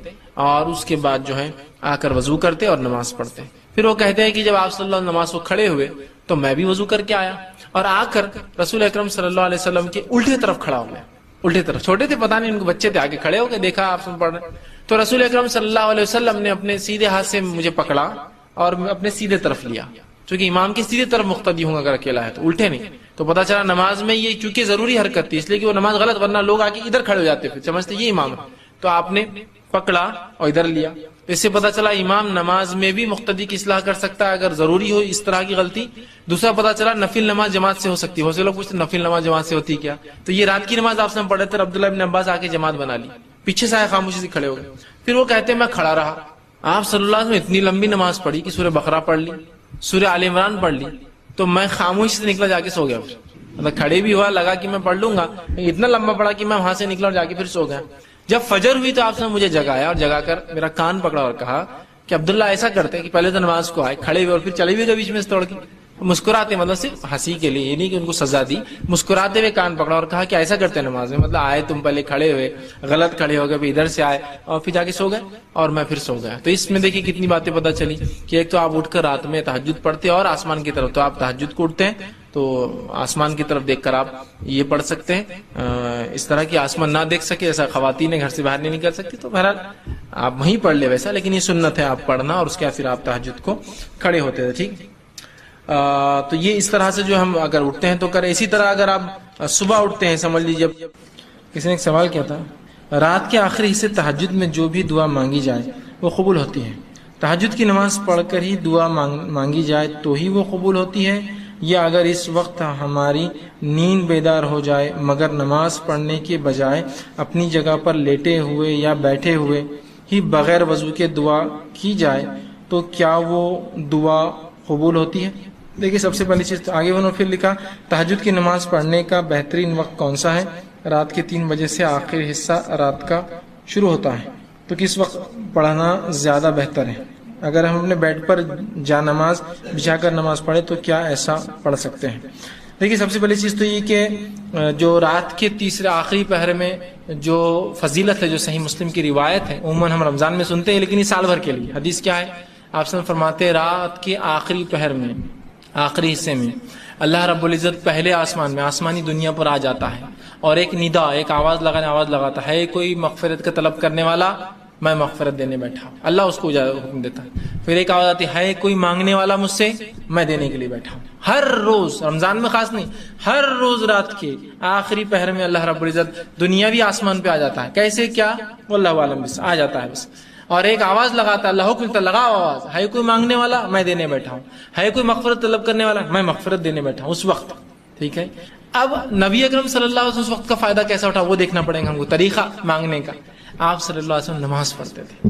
اور اس کے بعد جو ہے آ کر وضو کرتے اور نماز پڑھتے۔ پھر وہ کہتے ہیں کہ جب آپ صلی اللہ علیہ وسلم نماز کو کھڑے ہوئے تو میں بھی وضو کر کے آیا اور آ کر رسول اکرم صلی اللہ علیہ وسلم کے الٹے طرف کھڑا ہو گیا، الٹے طرف، چھوٹے تھے پتہ نہیں ان کو، بچے تھے، آگے کھڑے ہو کے دیکھا آپ سن پڑھ رہے، تو رسول اکرم صلی اللہ علیہ وسلم نے اپنے سیدھے ہاتھ سے مجھے پکڑا اور اپنے سیدھے طرف لیا، چونکہ امام کے سیدھے طرف مقتدی ہوں اگر اکیلا ہے تو، الٹے نہیں۔ تو پتا چلا نماز میں یہ چونکہ ضروری حرکت تھی اس لیے کہ وہ نماز غلط، ورنہ لوگ آ کے ادھر کھڑے ہو جاتے پھر سمجھتے یہ امام ہے، تو آپ نے پکڑا اور ادھر لیا۔ اس سے پتا چلا امام نماز میں بھی مقتدی کی اصلاح کر سکتا ہے اگر ضروری ہو اس طرح کی غلطی۔ دوسرا پتا چلا نفل نماز جماعت سے ہو سکتی ہے، بہت سے لوگ پوچھتے نفل نماز جماعت سے ہوتی کیا، تو یہ رات کی نماز آپ سے پڑھے تھے، عبداللہ ابن عباس آ کے جماعت بنا لی، پیچھے سے آئے خاموشی سے کھڑے ہو گئے۔ پھر وہ کہتے ہیں میں کھڑا رہا، آپ صلی اللہ علیہ وسلم اتنی لمبی نماز پڑھی کہ سورہ بقرہ پڑھ لی، سورہ آل عمران پڑھ لی، تو میں خاموشی سے نکلا جا کے سو گیا، مطلب کھڑے بھی ہوا، لگا کہ میں پڑھ لوں گا، اتنا لمبا پڑھا کہ میں وہاں سے نکلا اور جا کے پھر سو گیا۔ جب فجر ہوئی تو آپ نے مجھے جگایا اور جگا کر میرا کان پکڑا اور کہا کہ عبداللہ ایسا کرتے کہ پہلے تو نماز کو آئے، کھڑے ہوئے اور پھر چلے ہوئے گئے بیچ میں سے توڑ کے، مسکراتے، مطلب صرف ہنسی کے لیے، یہ نہیں کہ ان کو سزا دی، مسکراتے ہوئے کان پکڑا اور کہا کہ ایسا کرتے نماز میں، مطلب آئے تم پہلے کھڑے ہوئے، غلط کھڑے ہو گئے، پھر ادھر سے آئے اور پھر جا کے سو گئے اور میں پھر سو گیا۔ تو اس میں دیکھیے کتنی باتیں پتہ چلی کہ ایک تو آپ اٹھ کر رات میں تہجد پڑھتے اور آسمان کی طرف، تو آپ تہجد کو اٹھتے ہیں تو آسمان کی طرف دیکھ کر آپ یہ پڑھ سکتے ہیں، اس طرح کی آسمان نہ دیکھ سکے، ایسا خواتین گھر سے باہر نہیں نکل سکتی تو بہرحال آپ وہیں پڑھ لے ویسا، لیکن یہ سنت ہے آپ پڑھنا، اور اس کے بعد پھر آپ تہجد کو کھڑے ہوتے تھے، ٹھیک۔ تو یہ اس طرح سے جو ہم اگر اٹھتے ہیں تو کریں۔ اسی طرح اگر آپ صبح اٹھتے ہیں، سمجھ لیجیے کسی نے ایک سوال کیا تھا، رات کے آخری حصے تہجد میں جو بھی دعا مانگی جائے وہ قبول ہوتی ہے، تہجد کی نماز پڑھ کر ہی دعا مانگی جائے تو ہی وہ قبول ہوتی ہے، یا اگر اس وقت ہماری نیند بیدار ہو جائے مگر نماز پڑھنے کے بجائے اپنی جگہ پر لیٹے ہوئے یا بیٹھے ہوئے ہی بغیر وضو کے دعا کی جائے تو کیا وہ دعا قبول ہوتی ہے؟ دیکھیے سب سے پہلی چیز تو آگے انہوں نے پھر لکھا تہجد کی نماز پڑھنے کا بہترین وقت کون سا ہے؟ رات کے 3 بجے سے آخری حصہ رات کا شروع ہوتا ہے، تو کس وقت پڑھنا زیادہ بہتر ہے؟ اگر ہم اپنے بیڈ پر جا نماز بچھا کر نماز پڑھے تو کیا ایسا پڑھ سکتے ہیں؟ دیکھیے سب سے پہلی چیز تو یہ کہ جو رات کے تیسرے آخری پہر میں جو فضیلت ہے، جو صحیح مسلم کی روایت ہے، عموماً ہم رمضان میں سنتے ہیں لیکن یہ سال بھر کے لیے حدیث کیا ہے؟ آپ سے فرماتے ہیں رات کے آخری پہر میں، آخری حصے میں اللہ رب العزت پہلے آسمان میں، آسمانی دنیا پر آ جاتا ہے اور ایک ندا، ایک آواز لگاتا ہے، کوئی مغفرت کا طلب کرنے والا، میں مغفرت دینے بیٹھا ہوں، اللہ اس کو حکم دیتا ہے۔ پھر ایک آواز آتی ہے، کوئی مانگنے والا مجھ سے، میں دینے کے لیے بیٹھا ہوں۔ ہر روز، رمضان میں خاص نہیں، ہر روز رات کے آخری پہر میں اللہ رب العزت دنیاوی آسمان پہ آ جاتا ہے۔ کیسے کیا واللہ عالم، بس آ جاتا ہے بس، اور ایک آواز لگاتا ہے، اللہ حکم دیتا ہے، لگاؤ آواز، ہے کوئی مانگنے والا، میں دینے بیٹھا ہوں، ہے کوئی مغفرت طلب کرنے والا، میں مغفرت دینے بیٹھا ہوں اس وقت، ٹھیک ہے۔ اب نبی اکرم صلی اللہ علیہ وسلم اس وقت کا فائدہ کیسا اٹھا وہ دیکھنا پڑے گا ہم کو، طریقہ مانگنے کا۔ آپ صلی اللہ علیہ وسلم نماز پڑھتے تھے۔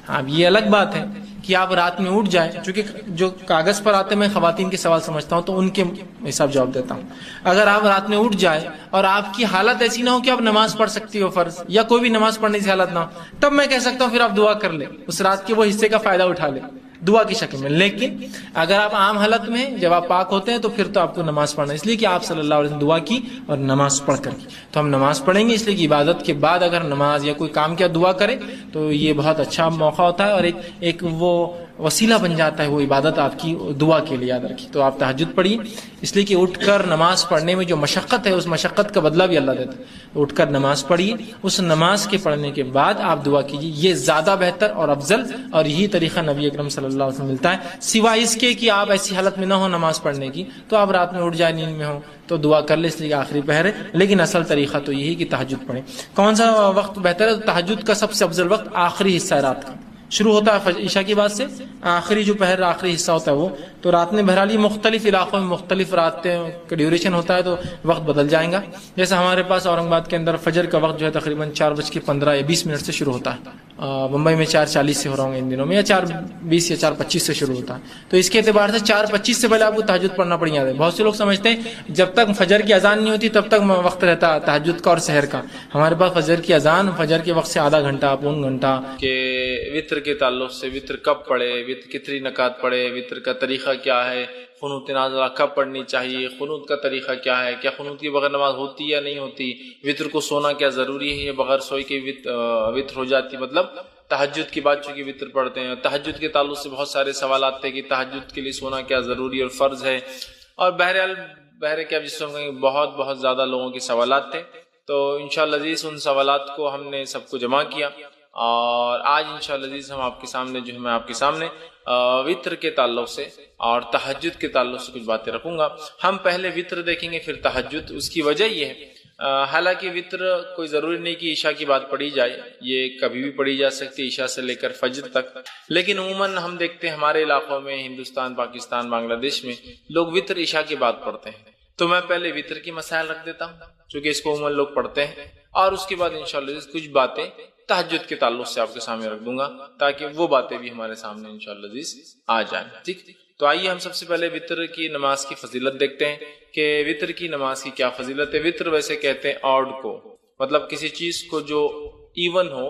اب یہ الگ بات ہے کہ آپ رات میں اٹھ جائیں، چونکہ جو کاغذ پر آتے میں خواتین کے سوال سمجھتا ہوں تو ان کے حساب جواب دیتا ہوں۔ اگر آپ رات میں اٹھ جائے اور آپ کی حالت ایسی نہ ہو کہ آپ نماز پڑھ سکتی ہو فرض، یا کوئی بھی نماز پڑھنے کی حالت نہ ہو، تب میں کہہ سکتا ہوں پھر آپ دعا کر لیں، اس رات کے وہ حصے کا فائدہ اٹھا لیں دعا کی شکل میں۔ لیکن اگر آپ عام حالت میں ہیں، جب آپ پاک ہوتے ہیں، تو پھر تو آپ کو نماز پڑھنا، اس لیے کہ آپ صلی اللہ علیہ وسلم دعا کی اور نماز پڑھ کر کی، تو ہم نماز پڑھیں گے، اس لیے کہ عبادت کے بعد اگر نماز یا کوئی کام کیا دعا کرے تو یہ بہت اچھا موقع ہوتا ہے اور ایک وہ وسیلہ بن جاتا ہے، وہ عبادت آپ کی دعا کے لیے یاد رکھیے۔ تو آپ تہجد پڑھیے، اس لیے کہ اٹھ کر نماز پڑھنے میں جو مشقت ہے اس مشقت کا بدلہ بھی اللہ دیتا ہے۔ اٹھ کر نماز پڑھیے، اس نماز کے پڑھنے کے بعد آپ دعا کیجیے، یہ زیادہ بہتر اور افضل، اور یہی طریقہ نبی اکرم صلی اللہ علیہ وسلم ملتا ہے۔ سوائے اس کے کہ آپ ایسی حالت میں نہ ہو نماز پڑھنے کی، تو آپ رات میں اٹھ جائے، نیند میں ہو تو دعا کر لیں، اس لیے آخری پہر ہے، لیکن اصل طریقہ تو یہی کہ تہجد پڑھیں۔ کون سا وقت بہتر ہے؟ تہجد کا سب سے افضل وقت آخری حصہ ہے رات کا، شروع ہوتا ہے عشاء کی بعد سے، آخری جو پہر آخری حصہ ہوتا ہے وہ تو رات میں بہرحال یہ مختلف علاقوں میں مختلف راتیں کا ڈیوریشن ہوتا ہے، تو وقت بدل جائیں گا۔ جیسے ہمارے پاس اورنگ آباد کے اندر فجر کا وقت جو ہے تقریباً 4:15 یا 20 سے شروع ہوتا ہے، ممبئی میں 4:40 سے ہو رہا ہوں ان دنوں میں، یا 4:20 یا 4:25 سے شروع ہوتا ہے، تو اس کے اعتبار سے 4:25 سے پہلے آپ کو تہجد پڑھنا پڑ جاتا ہے۔ بہت سے لوگ سمجھتے ہیں جب تک فجر کی اذان نہیں ہوتی تب تک وقت رہتا ہے تہجد کا اور سحر کا۔ ہمارے پاس فجر کی اذان، فجر کے وقت سے آدھا گھنٹہ پون گھنٹہ کہ وطر کے تعلق سے وطر کب پڑھے، وطر کتنی رکعت پڑھے، وطر کا طریقہ کیا ہے، قنوت نازلہ کب پڑھنی چاہیے، قنوت کا طریقہ کیا ہے، کیا قنوت کے بغیر نماز ہوتی یا نہیں ہوتی، وطر کو سونا کیا ضروری ہے یا بغیر سوئی کے وطر ہو جاتی، مطلب تہجد کے بعد چونکہ وطر پڑھتے ہیں۔ تہجد کے تعلق سے بہت سارے سوالات تھے کہ تہجد کے لیے سونا کیا ضروری اور فرض ہے، اور بہرحال کیا جس سے بہت زیادہ لوگوں کے سوالات تھے، تو انشاءاللہ عزیز ان سوالات کو ہم نے سب کو جمع کیا، اور آج انشاءاللہ عزیز ہم آپ کے سامنے جو ہے میں آپ کے سامنے وطر کے تعلق سے اور تہجد کے تعلق سے کچھ باتیں رکھوں گا۔ ہم پہلے وطر دیکھیں گے پھر تہجد۔ اس کی وجہ یہ ہے، حالانکہ وطر کوئی ضروری نہیں کہ عشاء کی بات پڑھی جائے، یہ کبھی بھی پڑھی جا سکتی عشاء سے لے کر فجر تک، لیکن عموماً ہم دیکھتے ہیں ہمارے علاقوں میں، ہندوستان، پاکستان، بنگلہ دیش میں لوگ وطر عشاء کی بات پڑھتے ہیں، تو میں پہلے وطر کی مسائل رکھ دیتا ہوں چونکہ اس کو عموماً لوگ پڑھتے ہیں، اور اس کے بعد انشاءاللہ کچھ باتیں تہجد کے تعلق سے آپ کے سامنے رکھ دوں گا تاکہ وہ باتیں بھی ہمارے سامنے انشاءاللہ عزیز آ جائیں۔ ٹھیک، تو آئیے ہم سب سے پہلے وطر کی نماز کی فضیلت دیکھتے ہیں کہ وطر کی نماز کی کیا فضیلت ہے۔ وطر ویسے کہتے ہیں آڈ کو، مطلب کسی چیز کو جو ایون ہو،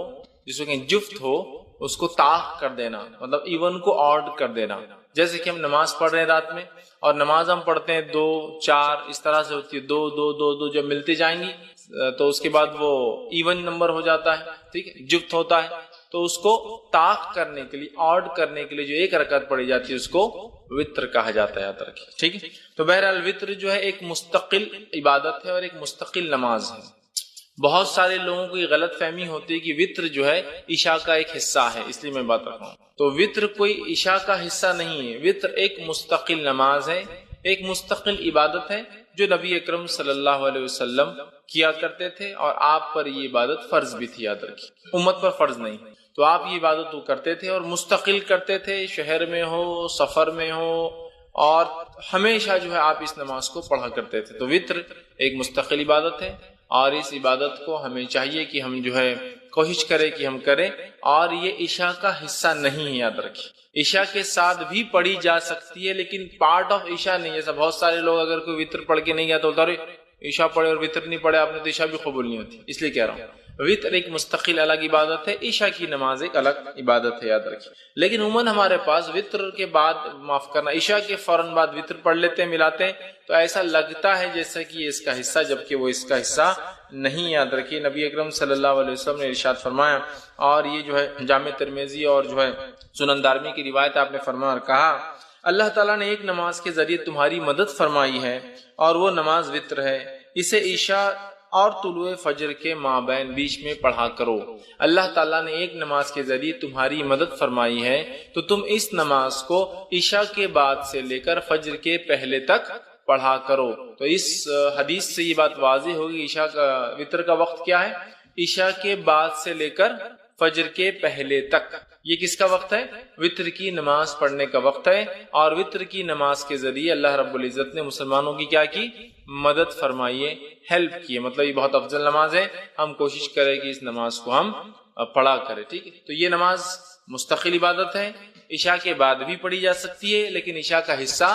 جس کو کہیں جفت ہو، اس کو طاق کر دینا، مطلب ایون کو آڈ کر دینا۔ جیسے کہ ہم نماز پڑھ رہے ہیں رات میں، اور نماز ہم پڑھتے ہیں 2 4 اس طرح سے ہوتی ہے، 2 2 2 2 جب ملتی جائیں گی تو اس کے بعد وہ ایون نمبر ہو جاتا ہے، ٹھیک ہے، جفت ہوتا ہے، تو اس کو طاق کرنے کے لیے، آڈ کرنے کے لیے جو ایک رکعت پڑھی جاتی ہے اس کو وطر کہا جاتا ہے، یاد رکھیے، ٹھیک ہے۔ تو بہرحال وطر جو ہے ایک مستقل عبادت ہے اور ایک مستقل نماز ہے۔ بہت سارے لوگوں کو یہ غلط فہمی ہوتی ہے کہ وطر جو ہے عشاء کا ایک حصہ ہے، اس لیے میں بات رکھ رہا ہوں، تو وطر کوئی عشاء کا حصہ نہیں ہے، وطر ایک مستقل نماز ہے، ایک مستقل عبادت ہے جو نبی اکرم صلی اللہ علیہ وسلم کیا کرتے تھے، اور آپ پر یہ عبادت فرض بھی تھی، یاد رکھیے، امت پر فرض نہیں، تو آپ یہ عبادت کرتے تھے اور مستقل کرتے تھے، شہر میں ہو، سفر میں ہو، اور ہمیشہ جو ہے آپ اس نماز کو پڑھا کرتے تھے. تو وطر ایک مستقل عبادت ہے اور اس عبادت کو ہمیں چاہیے کہ ہم جو ہے کوشش کریں کہ ہم کریں. اور یہ عشاء کا حصہ نہیں ہے، یاد رکھیں. عشاء کے ساتھ بھی پڑھی جا سکتی ہے لیکن پارٹ آف عشاء نہیں. جیسا بہت سارے لوگ اگر کوئی وطر پڑھ کے نہیں گیا تو بولتا رہے عشاء پڑھے اور وطر نہیں پڑھے آپ نے تو عشاء بھی قبول نہیں ہوتی. اس لیے کہہ رہا ہوں وطر ایک مستقل الگ عبادت ہے، عشاء کی نماز ایک الگ عبادت ہے، یاد رکھیں. لیکن عموماً ہمارے پاس وطر کے بعد معاف کرنا عشاء کے فوراً بعد وطر پڑھ لیتے ہیں، ملاتے ہیں، تو ایسا لگتا ہے جیسا کہ یہ اس کا حصہ، جبکہ وہ اس کا حصہ نہیں. یاد رکھیے نبی اکرم صلی اللہ علیہ وسلم نے ارشاد فرمایا، اور یہ جو ہے جامع ترمذی اور جو ہے سنن دارمی کی روایت، آپ نے فرمایا اور کہا اللہ تعالیٰ نے ایک نماز کے ذریعے تمہاری مدد فرمائی ہے اور وہ نماز وطر ہے، اسے عشاء اور طلوع فجر کے مابین بیچ میں پڑھا کرو. اللہ تعالیٰ نے ایک نماز کے ذریعے تمہاری مدد فرمائی ہے تو تم اس نماز کو عشاء کے بعد سے لے کر فجر کے پہلے تک پڑھا کرو. تو اس حدیث سے یہ بات واضح ہوگی عشاء کا وطر کا وقت کیا ہے، عشاء کے بعد سے لے کر فجر کے پہلے تک. یہ کس کا وقت ہے؟ وطر کی نماز پڑھنے کا وقت ہے. اور وطر کی نماز کے ذریعے اللہ رب العزت نے مسلمانوں کی کیا کی؟ مدد فرمائیے، ہیلپ کی. مطلب یہ بہت افضل نماز ہے، ہم کوشش کریں کہ اس نماز کو ہم پڑھا کریں. ٹھیک ہے، تو یہ نماز مستقل عبادت ہے، عشاء کے بعد بھی پڑھی جا سکتی ہے لیکن عشاء کا حصہ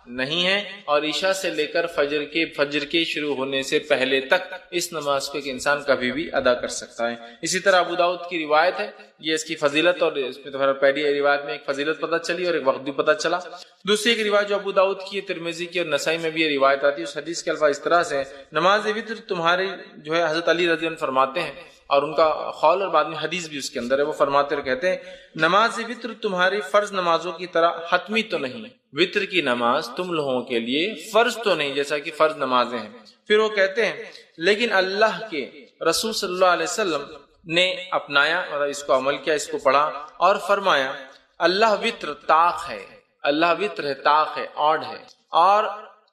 نہیں ہے. اور عشاء سے لے کر فجر کے شروع ہونے سے پہلے تک اس نماز کو ایک انسان کبھی بھی ادا کر سکتا ہے. اسی طرح ابو داؤد کی روایت ہے، یہ اس کی فضیلت، اور اس میں تو پہلی روایت میں ایک فضیلت پتہ چلی اور ایک وقت بھی پتہ چلا. دوسری ایک روایت جو ابو داؤد کی، ترمذی کی اور نسائی میں بھی یہ روایت آتی ہے. اس حدیث کے الفاظ اس طرح سے، نماز وطر تمہاری جو ہے حضرت علی رضی اللہ عنہ فرماتے ہیں، اور ان کا قول اور بعد میں حدیث بھی اس کے اندر ہے، وہ فرماتے اور کہتے ہیں نماز وطر تمہاری فرض نمازوں کی طرح حتمی تو نہیں. وطر کی نماز تم لوگوں کے لیے فرض تو نہیں جیسا کہ فرض نمازیں ہیں. پھر وہ کہتے ہیں لیکن اللہ کے رسول صلی اللہ علیہ وسلم نے اپنایا، مطلب اس کو عمل کیا، اس کو پڑھا اور فرمایا اللہ وطر طاق ہے، اللہ وطر ہے، طاق ہے، آڈ ہے، اور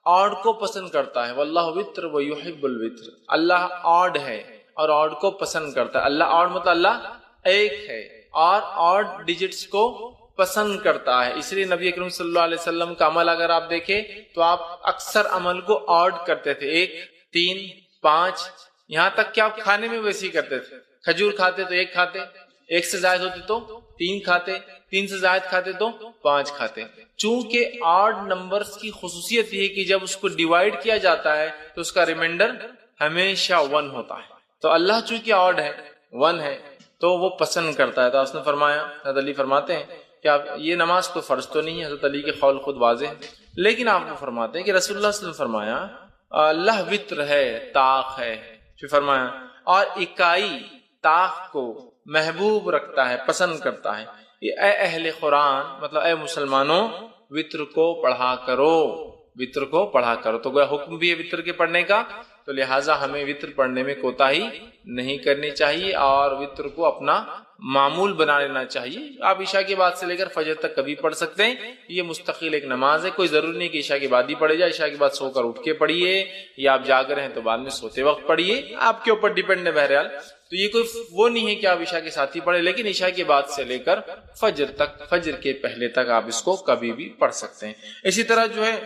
آڈ کو پسند کرتا ہے. واللہ وطر ویحب الوطر، اللہ آڈ ہے اور آڈ کو پسند کرتا ہے. اللہ آڈ مطلب اللہ ایک ہے اور آڈ ڈیجٹس کو پسند کرتا ہے. اس لیے نبی اکرم صلی اللہ علیہ وسلم کا عمل اگر آپ دیکھیں تو آپ اکثر عمل کو آڈ کرتے تھے، 1 3 5، یہاں تک کہ آپ کھانے میں ویسے ہی کرتے تھے. کھجور کھاتے تو 1 کھاتے، 1 سے زائد ہوتے تو 3 کھاتے، 3 سے زائد کھاتے تو 5 کھاتے. چونکہ آڈ نمبرز کی خصوصیت یہ ہے کہ جب اس کو ڈیوائیڈ کیا جاتا ہے تو اس کا ریمائنڈر ہمیشہ 1 ہوتا ہے. تو اللہ چونکہ آڈ ہے، 1 ہے، تو وہ پسند کرتا ہے. تو اس نے فرمایا، حضرت علی فرماتے ہیں کہ آپ یہ نماز کوئی فرض تو نہیں ہے، حضرت علی کے قول خود واضح ہے، لیکن آپ کو فرماتے ہیں کہ رسول اللہ صلی اللہ علیہ وسلم فرمایا اللہ وطر ہے، طاق ہے. پھر فرمایا اور اکائی طاق کو محبوب رکھتا ہے، پسند کرتا ہے. اے اہل قرآن، مطلب اے مسلمانوں، وطر کو پڑھا کرو، وطر کو پڑھا کرو. تو گویا حکم بھی ہے وطر کے پڑھنے کا، تو لہٰذا ہمیں وطر پڑھنے میں کوتاہی نہیں کرنی چاہیے اور وطر کو اپنا معمول بنا لینا چاہیے. آپ عشاء کے بعد سے لے کر فجر تک کبھی پڑھ سکتے ہیں. یہ مستقل ایک نماز ہے، کوئی ضروری نہیں کہ عشاء کے بعد ہی پڑھے جائے. عشاء کے بعد سو کر اٹھ کے پڑھیے، یا آپ جاگ رہے ہیں تو بعد میں سوتے وقت پڑھیے، آپ کے اوپر ڈیپینڈ ہے بہرحال. تو یہ کوئی وہ نہیں ہے کہ آپ عشاء کے ساتھ ہی پڑھیں، لیکن عشاء کے بعد سے لے کر فجر تک، فجر کے پہلے تک آپ اس کو کبھی بھی پڑھ سکتے ہیں. اسی طرح جو ہے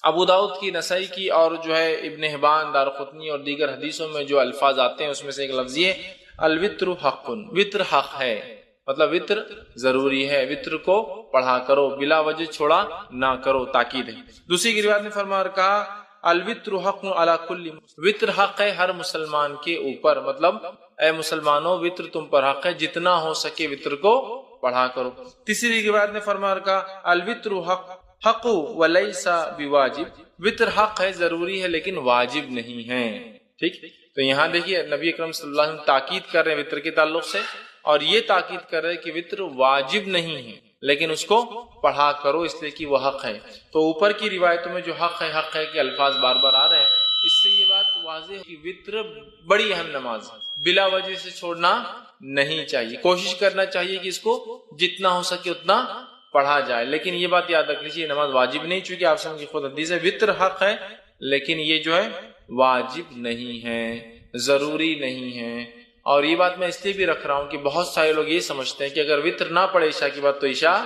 ابو داؤد کی، نسائی کی اور جو ہے ابن حبان، دارقطنی اور دیگر حدیثوں میں جو الفاظ آتے ہیں اس میں سے ایک لفظ یہ الوطر حق، وطر حق ہے، مطلب وطر ضروری ہے، وطر کو پڑھا کرو، بلا وجہ چھوڑا نہ کرو، تاکید ہے. دوسری کی روایت میں فرمایا اور کہا الوطر حق علی کل، وطر حق ہے ہر مسلمان کے اوپر، مطلب اے مسلمانوں وطر تم پر حق ہے، جتنا ہو سکے وطر کو پڑھا کرو. تیسری کی روایت میں فرمایا اور کہا الوطر حق ولیس بواجب، وطر حق ہے، ضروری ہے لیکن واجب نہیں ہے. ٹھیک، تو یہاں دیکھیے نبی اکرم صلی اللہ علیہ وسلم تاکید کر رہے ہیں وطر کے تعلق سے، اور یہ تاکید کر رہے ہیں کہ وطر واجب نہیں ہے لیکن اس کو پڑھا کرو اس لیے کہ وہ حق ہے. تو اوپر کی روایتوں میں جو حق ہے کہ الفاظ بار بار آ رہے ہیں، اس سے یہ بات واضح ہے کہ وطر بڑی اہم نماز ہے، بلا وجہ سے چھوڑنا نہیں چاہیے. کوشش کرنا چاہیے کہ اس کو جتنا ہو سکے اتنا پڑھا جائے. لیکن یہ بات یاد رکھ لیجیے نماز واجب نہیں، چونکہ آپ سمجھ خود حدیث ہے وطر حق ہے لیکن یہ جو ہے واجب نہیں ہے، ضروری نہیں ہے. اور یہ بات میں اس لیے بھی رکھ رہا ہوں کہ بہت سارے لوگ یہ سمجھتے ہیں کہ اگر وطر نہ پڑھے عشاء کی بات تو عشاء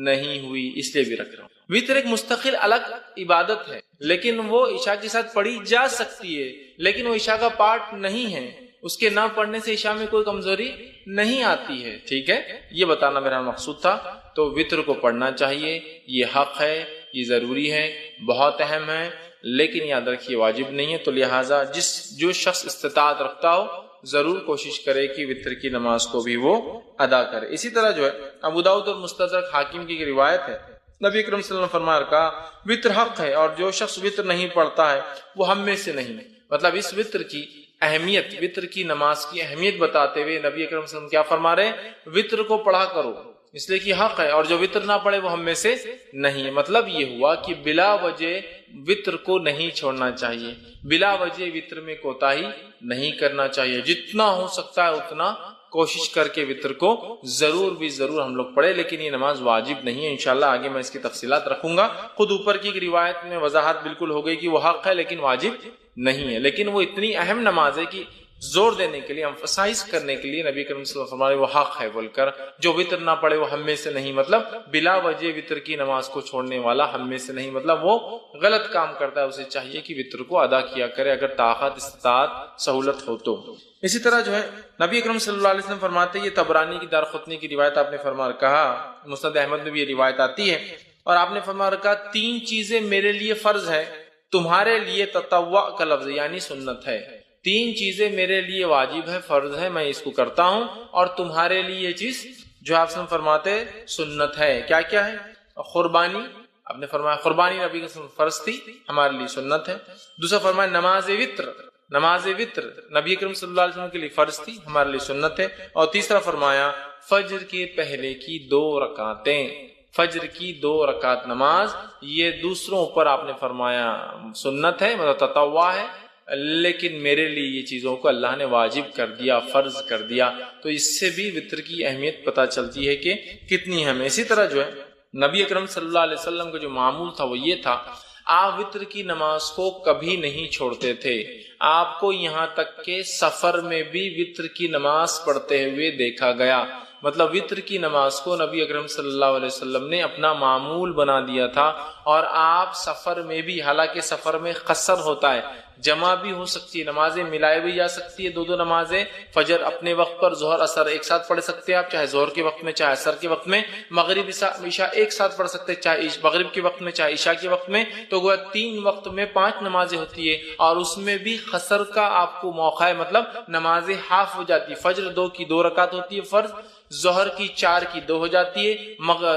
نہیں ہوئی، اس لیے بھی رکھ رہا ہوں. وطر ایک مستقل الگ عبادت ہے، لیکن وہ عشاء کے ساتھ پڑھی جا سکتی ہے، لیکن وہ عشاء کا پارٹ نہیں ہے، اس کے نہ پڑھنے سے عشاء میں کوئی کمزوری نہیں آتی ہے، ٹھیک ہے، یہ بتانا میرا مقصود تھا۔ تو وطر کو پڑھنا چاہیے، یہ حق ہے، یہ ضروری ہے، بہت اہم ہے، لیکن یاد رکھیے واجب نہیں ہے، تو لہٰذا جو شخص استطاعت رکھتا ہو ضرور کوشش کرے کہ وطر کی نماز کو بھی وہ ادا کرے۔ اسی طرح جو ہے ابو داؤد اور مستدرک حاکم کی روایت ہے، نبی اکرم صلی اللہ علیہ وسلم فرمایا کہا وطر حق ہے، اور جو شخص وطر نہیں پڑھتا ہے وہ ہم میں سے نہیں۔ مطلب اس وطر کی اہمیت، وطر کی نماز کی اہمیت بتاتے ہوئے نبی اکرم صلی اللہ علیہ وسلم کیا فرما رہے ہیں؟ وطر کو پڑھا کرو، اس لیے کہ حق ہے، اور جو وطر نہ پڑھے وہ ہم میں سے نہیں ہے۔ مطلب یہ ہوا کہ بلا وجہ وطر کو نہیں چھوڑنا چاہیے، بلا وجہ وطر میں کوتاہی نہیں کرنا چاہیے، جتنا ہو سکتا ہے اتنا کوشش کر کے وطر کو ضرور ہم لوگ پڑھے، لیکن یہ نماز واجب نہیں ہے۔ انشاءاللہ آگے میں اس کی تفصیلات رکھوں گا۔ خود اوپر کی روایت میں وضاحت بالکل ہو گئی کہ وہ حق ہے لیکن واجب نہیں ہے، لیکن وہ اتنی اہم نماز ہے کہ زور دینے کے لیے، ایمفسائز کرنے کے لیے نبی کریم صلی اللہ علیہ وسلم فرمائے وہ حق ہے بول کر، جو وطر نہ پڑھے وہ ہم میں سے نہیں، مطلب بلا وجہ وطر کی نماز کو چھوڑنے والا ہم میں سے نہیں، مطلب وہ غلط کام کرتا ہے، اسے چاہیے کہ وطر کو ادا کیا کرے اگر طاقت استطاعت سہولت ہو تو۔ اسی طرح جو ہے نبی اکرم صلی اللہ علیہ وسلم فرماتے ہیں، یہ طبرانی کی دارقطنی کی روایت آپ نے فرما کہا، مسند احمد میں بھی یہ روایت آتی ہے، اور آپ نے فرما رکھا 3 چیزیں میرے لیے فرض ہے، تمہارے لیے تطوع کا لفظ یعنی سنت ہے، 3 چیزیں میرے لیے واجب ہے، فرض ہے، میں اس کو کرتا ہوں، اور تمہارے لیے یہ چیز جو آپ سے فرماتے سنت ہے۔ کیا کیا ہے؟ قربانی، آپ نے فرمایا قربانی نبی کے فرض تھی، ہمارے لیے سنت ہے۔ دوسرا فرمایا نماز وطر، نماز وطر نبی کریم صلی اللہ علیہ وسلم کے لیے فرض تھی، ہمارے لیے سنت ہے۔ اور تیسرا فرمایا فجر کے پہلے کی 2 رکعتیں، فجر کی 2 رکعت نماز، یہ دوسروں پر آپ نے فرمایا سنت ہے، مطلب تطوع ہے، لیکن میرے لیے یہ چیزوں کو اللہ نے واجب کر دیا، فرض کر دیا۔ تو اس سے بھی وطر کی اہمیت پتہ چلتی ہے کہ کتنی اہم ہے۔ اسی طرح جو ہے نبی اکرم صلی اللہ علیہ وسلم کا جو معمول تھا وہ یہ تھا، آپ وطر کی نماز کو کبھی نہیں چھوڑتے تھے، آپ کو یہاں تک کہ سفر میں بھی وطر کی نماز پڑھتے ہوئے دیکھا گیا۔ مطلب وطر کی نماز کو نبی اکرم صلی اللہ علیہ وسلم نے اپنا معمول بنا دیا تھا، اور آپ سفر میں بھی، حالانکہ سفر میں قصر ہوتا ہے، جمع بھی ہو سکتی ہے، نمازیں ملائی بھی جا سکتی ہے، 2 نمازیں، فجر اپنے وقت پر، ظہر اثر ایک ساتھ پڑھ سکتے ہیں آپ، چاہے ظہر کے وقت میں چاہے اثر کے وقت میں، مغرب عشاء ایک ساتھ پڑھ سکتے ہیں، چاہے مغرب کے وقت میں چاہے عشاء کے وقت میں، تو گویا 3 وقت میں 5 نمازیں ہوتی ہے، اور اس میں بھی قصر کا آپ کو موقع ہے، مطلب نمازیں ہاف ہو جاتی ہے، فجر 2 کی 2 رکعت ہوتی ہے فرض، ظہر کی 4 کی 2 ہو جاتی ہے،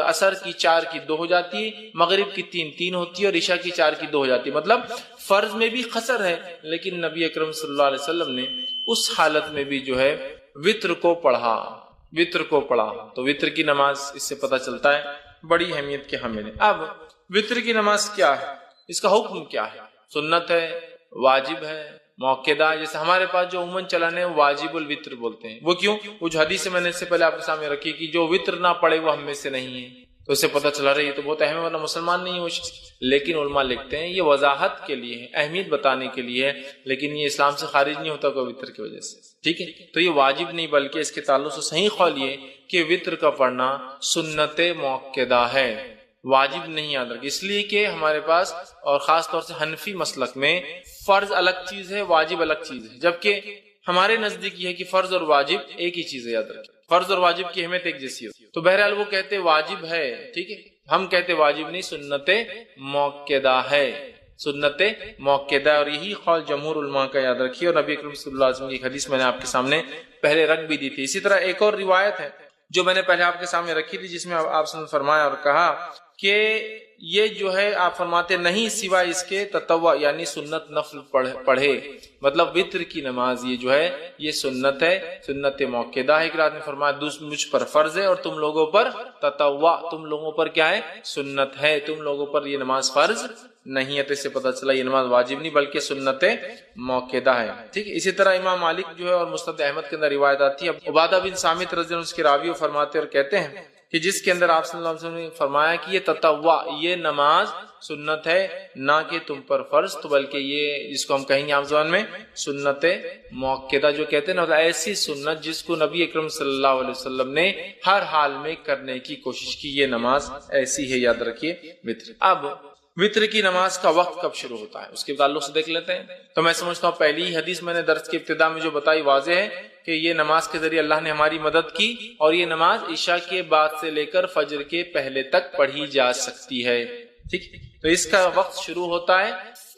عصر کی 4 کی 2 ہو جاتی ہے، مغرب کی 3 ہوتی ہے، اور عشاء کی 4 کی 2 ہو جاتی ہے، مطلب فرض میں بھی قصر ہے، لیکن نبی اکرم صلی اللہ علیہ وسلم نے اس حالت میں بھی جو ہے وطر کو پڑھا، وطر کو پڑھا۔ تو وطر کی نماز اس سے پتہ چلتا ہے بڑی اہمیت کے حامل ہے۔ اب وطر کی نماز کیا ہے، اس کا حکم کیا ہے؟ سنت ہے، واجب ہے، موقعہ؟ جیسے ہمارے پاس جو عموماً چلن ہے واجب الوطر بولتے ہیں، وہ کیوں؟ وہ جو حدیث میں نے اس سے پہلے آپ کے سامنے رکھی کہ جو وطر نہ پڑے وہ ہم میں سے نہیں ہے، تو اس سے پتہ چلا رہا ہے یہ تو بہت اہم ہے، ورنہ مسلمان نہیں ہو۔ لیکن علماء لکھتے ہیں یہ وضاحت کے لیے ہے، اہمیت بتانے کے لیے ہے، لیکن یہ اسلام سے خارج نہیں ہوتا کوئی وطر کی وجہ سے، ٹھیک ہے؟ تو یہ واجب نہیں، بلکہ اس کے تعلق سے صحیح قول یہ کہ وطر کا پڑھنا سنت موقعہ ہے، واجب نہیں، یاد رکھ، اس لیے کہ ہمارے پاس اور خاص طور سے حنفی مسلک میں فرض الگ چیز ہے، واجب الگ چیز ہے، جبکہ ہمارے نزدیک یہ ہے کہ فرض اور واجب ایک ہی چیز ہے، یاد رکھیں، فرض اور واجب کی اہمیت ایک جیسی ہوتی ہے۔ تو بہرحال وہ کہتے واجب ہے، ٹھیک ہے، ہم کہتے واجب نہیں، سنت موقعہ ہے، سنت موقعہ، اور یہی قول جمہور علماء کا، یاد رکھیے، اور نبی اکرم صلی اللہ علیہ وسلم کی ایک حدیث میں نے آپ کے سامنے پہلے رکھ بھی دی تھی۔ اسی طرح ایک اور روایت ہے جو میں نے پہلے آپ کے سامنے رکھی تھی، جس میں آپ نے فرمایا اور کہا کہ یہ جو ہے آپ فرماتے نہیں سوائے اس کے تطوع یعنی سنت نفل پڑھے، مطلب وطر کی نماز یہ جو ہے یہ سنت ہے، سنت موقعہ ہے۔ ایک رات نے فرمایا مجھ پر فرض ہے اور تم لوگوں پر تطوع، تم لوگوں پر کیا ہے؟ سنت ہے، تم لوگوں پر یہ نماز فرض نہیں ہے۔ تو اس سے پتہ چلا یہ نماز واجب نہیں بلکہ سنت موقعہ ہے، ٹھیک ہے۔ اسی طرح امام مالک جو ہے اور مسند احمد کے اندر روایت آتی ہے، عبادہ بن صامت رضی اللہ عنہ اس کے راوی فرماتے اور کہتے ہیں کہ جس کے اندر آپ صلی اللہ علیہ وسلم نے فرمایا کہ یہ تطوع، یہ نماز سنت ہے، نہ کہ تم پر فرض، تو بلکہ یہ جس کو ہم کہیں گے عام زبان میں سنت مؤکدہ جو کہتے ہیں نا، ایسی سنت جس کو نبی اکرم صلی اللہ علیہ وسلم نے ہر حال میں کرنے کی کوشش کی، یہ نماز ایسی ہے، یاد رکھیے وتر۔ اب وطر کی نماز کا وقت کب شروع ہوتا ہے اس کے تعلق سے دیکھ لیتے ہیں۔ تو میں سمجھتا ہوں پہلی حدیث میں نے درس کی ابتدا میں جو بتائی واضح ہے کہ یہ نماز کے ذریعے اللہ نے ہماری مدد کی، اور یہ نماز عشاء کے بعد سے لے کر فجر کے پہلے تک پڑھی جا سکتی ہے، ٹھیک۔ تو اس کا وقت شروع ہوتا ہے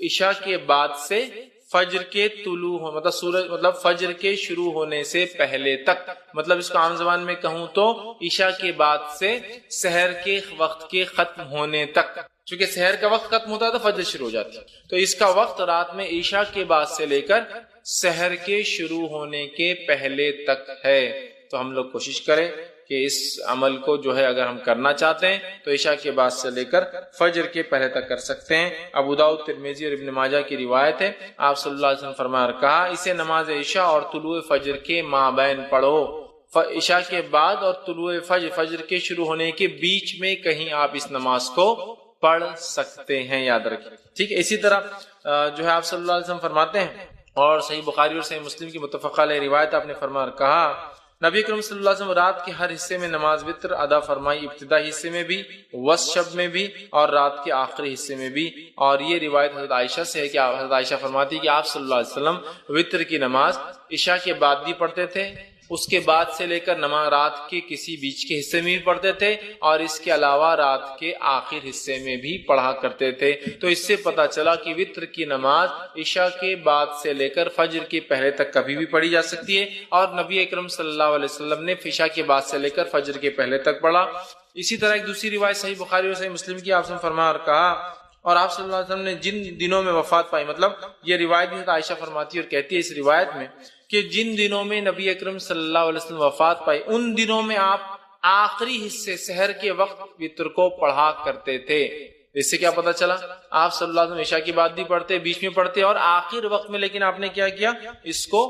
عشاء کے بعد سے فجر کے طلوع مطلب سورج مطلب فجر کے شروع ہونے سے پہلے تک، مطلب اس کو عام زبان میں کہوں تو عشاء کے بعد سے سحر کے وقت کے ختم ہونے تک، چونکہ سحر کا وقت ختم ہوتا ہے تو فجر شروع ہو جاتی ہے، تو اس کا وقت رات میں عشاء کے بعد سے لے کر سحر کے شروع ہونے کے پہلے تک ہے۔ تو ہم لوگ کوشش کریں کہ اس عمل کو جو ہے اگر ہم کرنا چاہتے ہیں تو عشاء کے بعد سے لے کر فجر کے پہلے تک کر سکتے ہیں۔ ابو داؤد، ترمذی اور ابن ماجہ کی روایت ہے، آپ صلی اللہ علیہ وسلم فرمایا اور کہا، اسے نماز عشاء اور طلوع فجر کے مابین پڑھو، عشاء کے بعد اور طلوع فجر کے شروع ہونے کے بیچ میں کہیں آپ اس نماز کو پڑھ سکتے ہیں، یاد رکھیں، ٹھیک ہے۔ اسی طرح جو ہے آپ صلی اللہ علیہ وسلم فرماتے ہیں، اور صحیح بخاری اور صحیح مسلم کی متفق علیہ روایت آپ نے فرمایا اور کہا، نبی اکرم صلی اللہ علیہ وسلم رات کے ہر حصے میں نماز وتر ادا فرمائی، ابتدائی حصے میں بھی، وسط شب میں بھی، اور رات کے آخری حصے میں بھی۔ اور یہ روایت حضرت عائشہ سے ہے کہ حضرت عائشہ فرماتی کہ آپ صلی اللہ علیہ وسلم وتر کی نماز عشاء کے بعد بھی پڑھتے تھے، اس کے بعد سے لے کر نماز رات کے کسی بیچ کے حصے میں بھی پڑھتے تھے، اور اس کے علاوہ رات کے آخر حصے میں بھی پڑھا کرتے تھے۔ تو اس سے پتہ چلا کہ وتر کی نماز عشاء کے بعد سے لے کر فجر کے پہلے تک کبھی بھی پڑھی جا سکتی ہے، اور نبی اکرم صلی اللہ علیہ وسلم نے عشاء کے بعد سے لے کر فجر کے پہلے تک پڑھا۔ اسی طرح ایک دوسری روایت صحیح بخاری اور صحیح مسلم کی، آپ نے فرمایا اور کہا، اور آپ صلی اللہ علیہ وسلم نے جن دنوں میں وفات پائی، مطلب یہ روایت بھی عائشہ فرماتی ہے اور کہتی ہے اس روایت میں کہ جن دنوں میں نبی اکرم صلی اللہ علیہ وسلم وفات پائی، ان دنوں میں آپ آخری حصے سحر کے وقت وتر کو پڑھا کرتے تھے۔ اس سے کیا پتہ چلا، آپ صلی اللہ علیہ وسلم عشاء کی بعد بھی پڑھتے، بیچ میں پڑھتے، اور آخر وقت میں، لیکن آپ نے کیا کیا، اس کو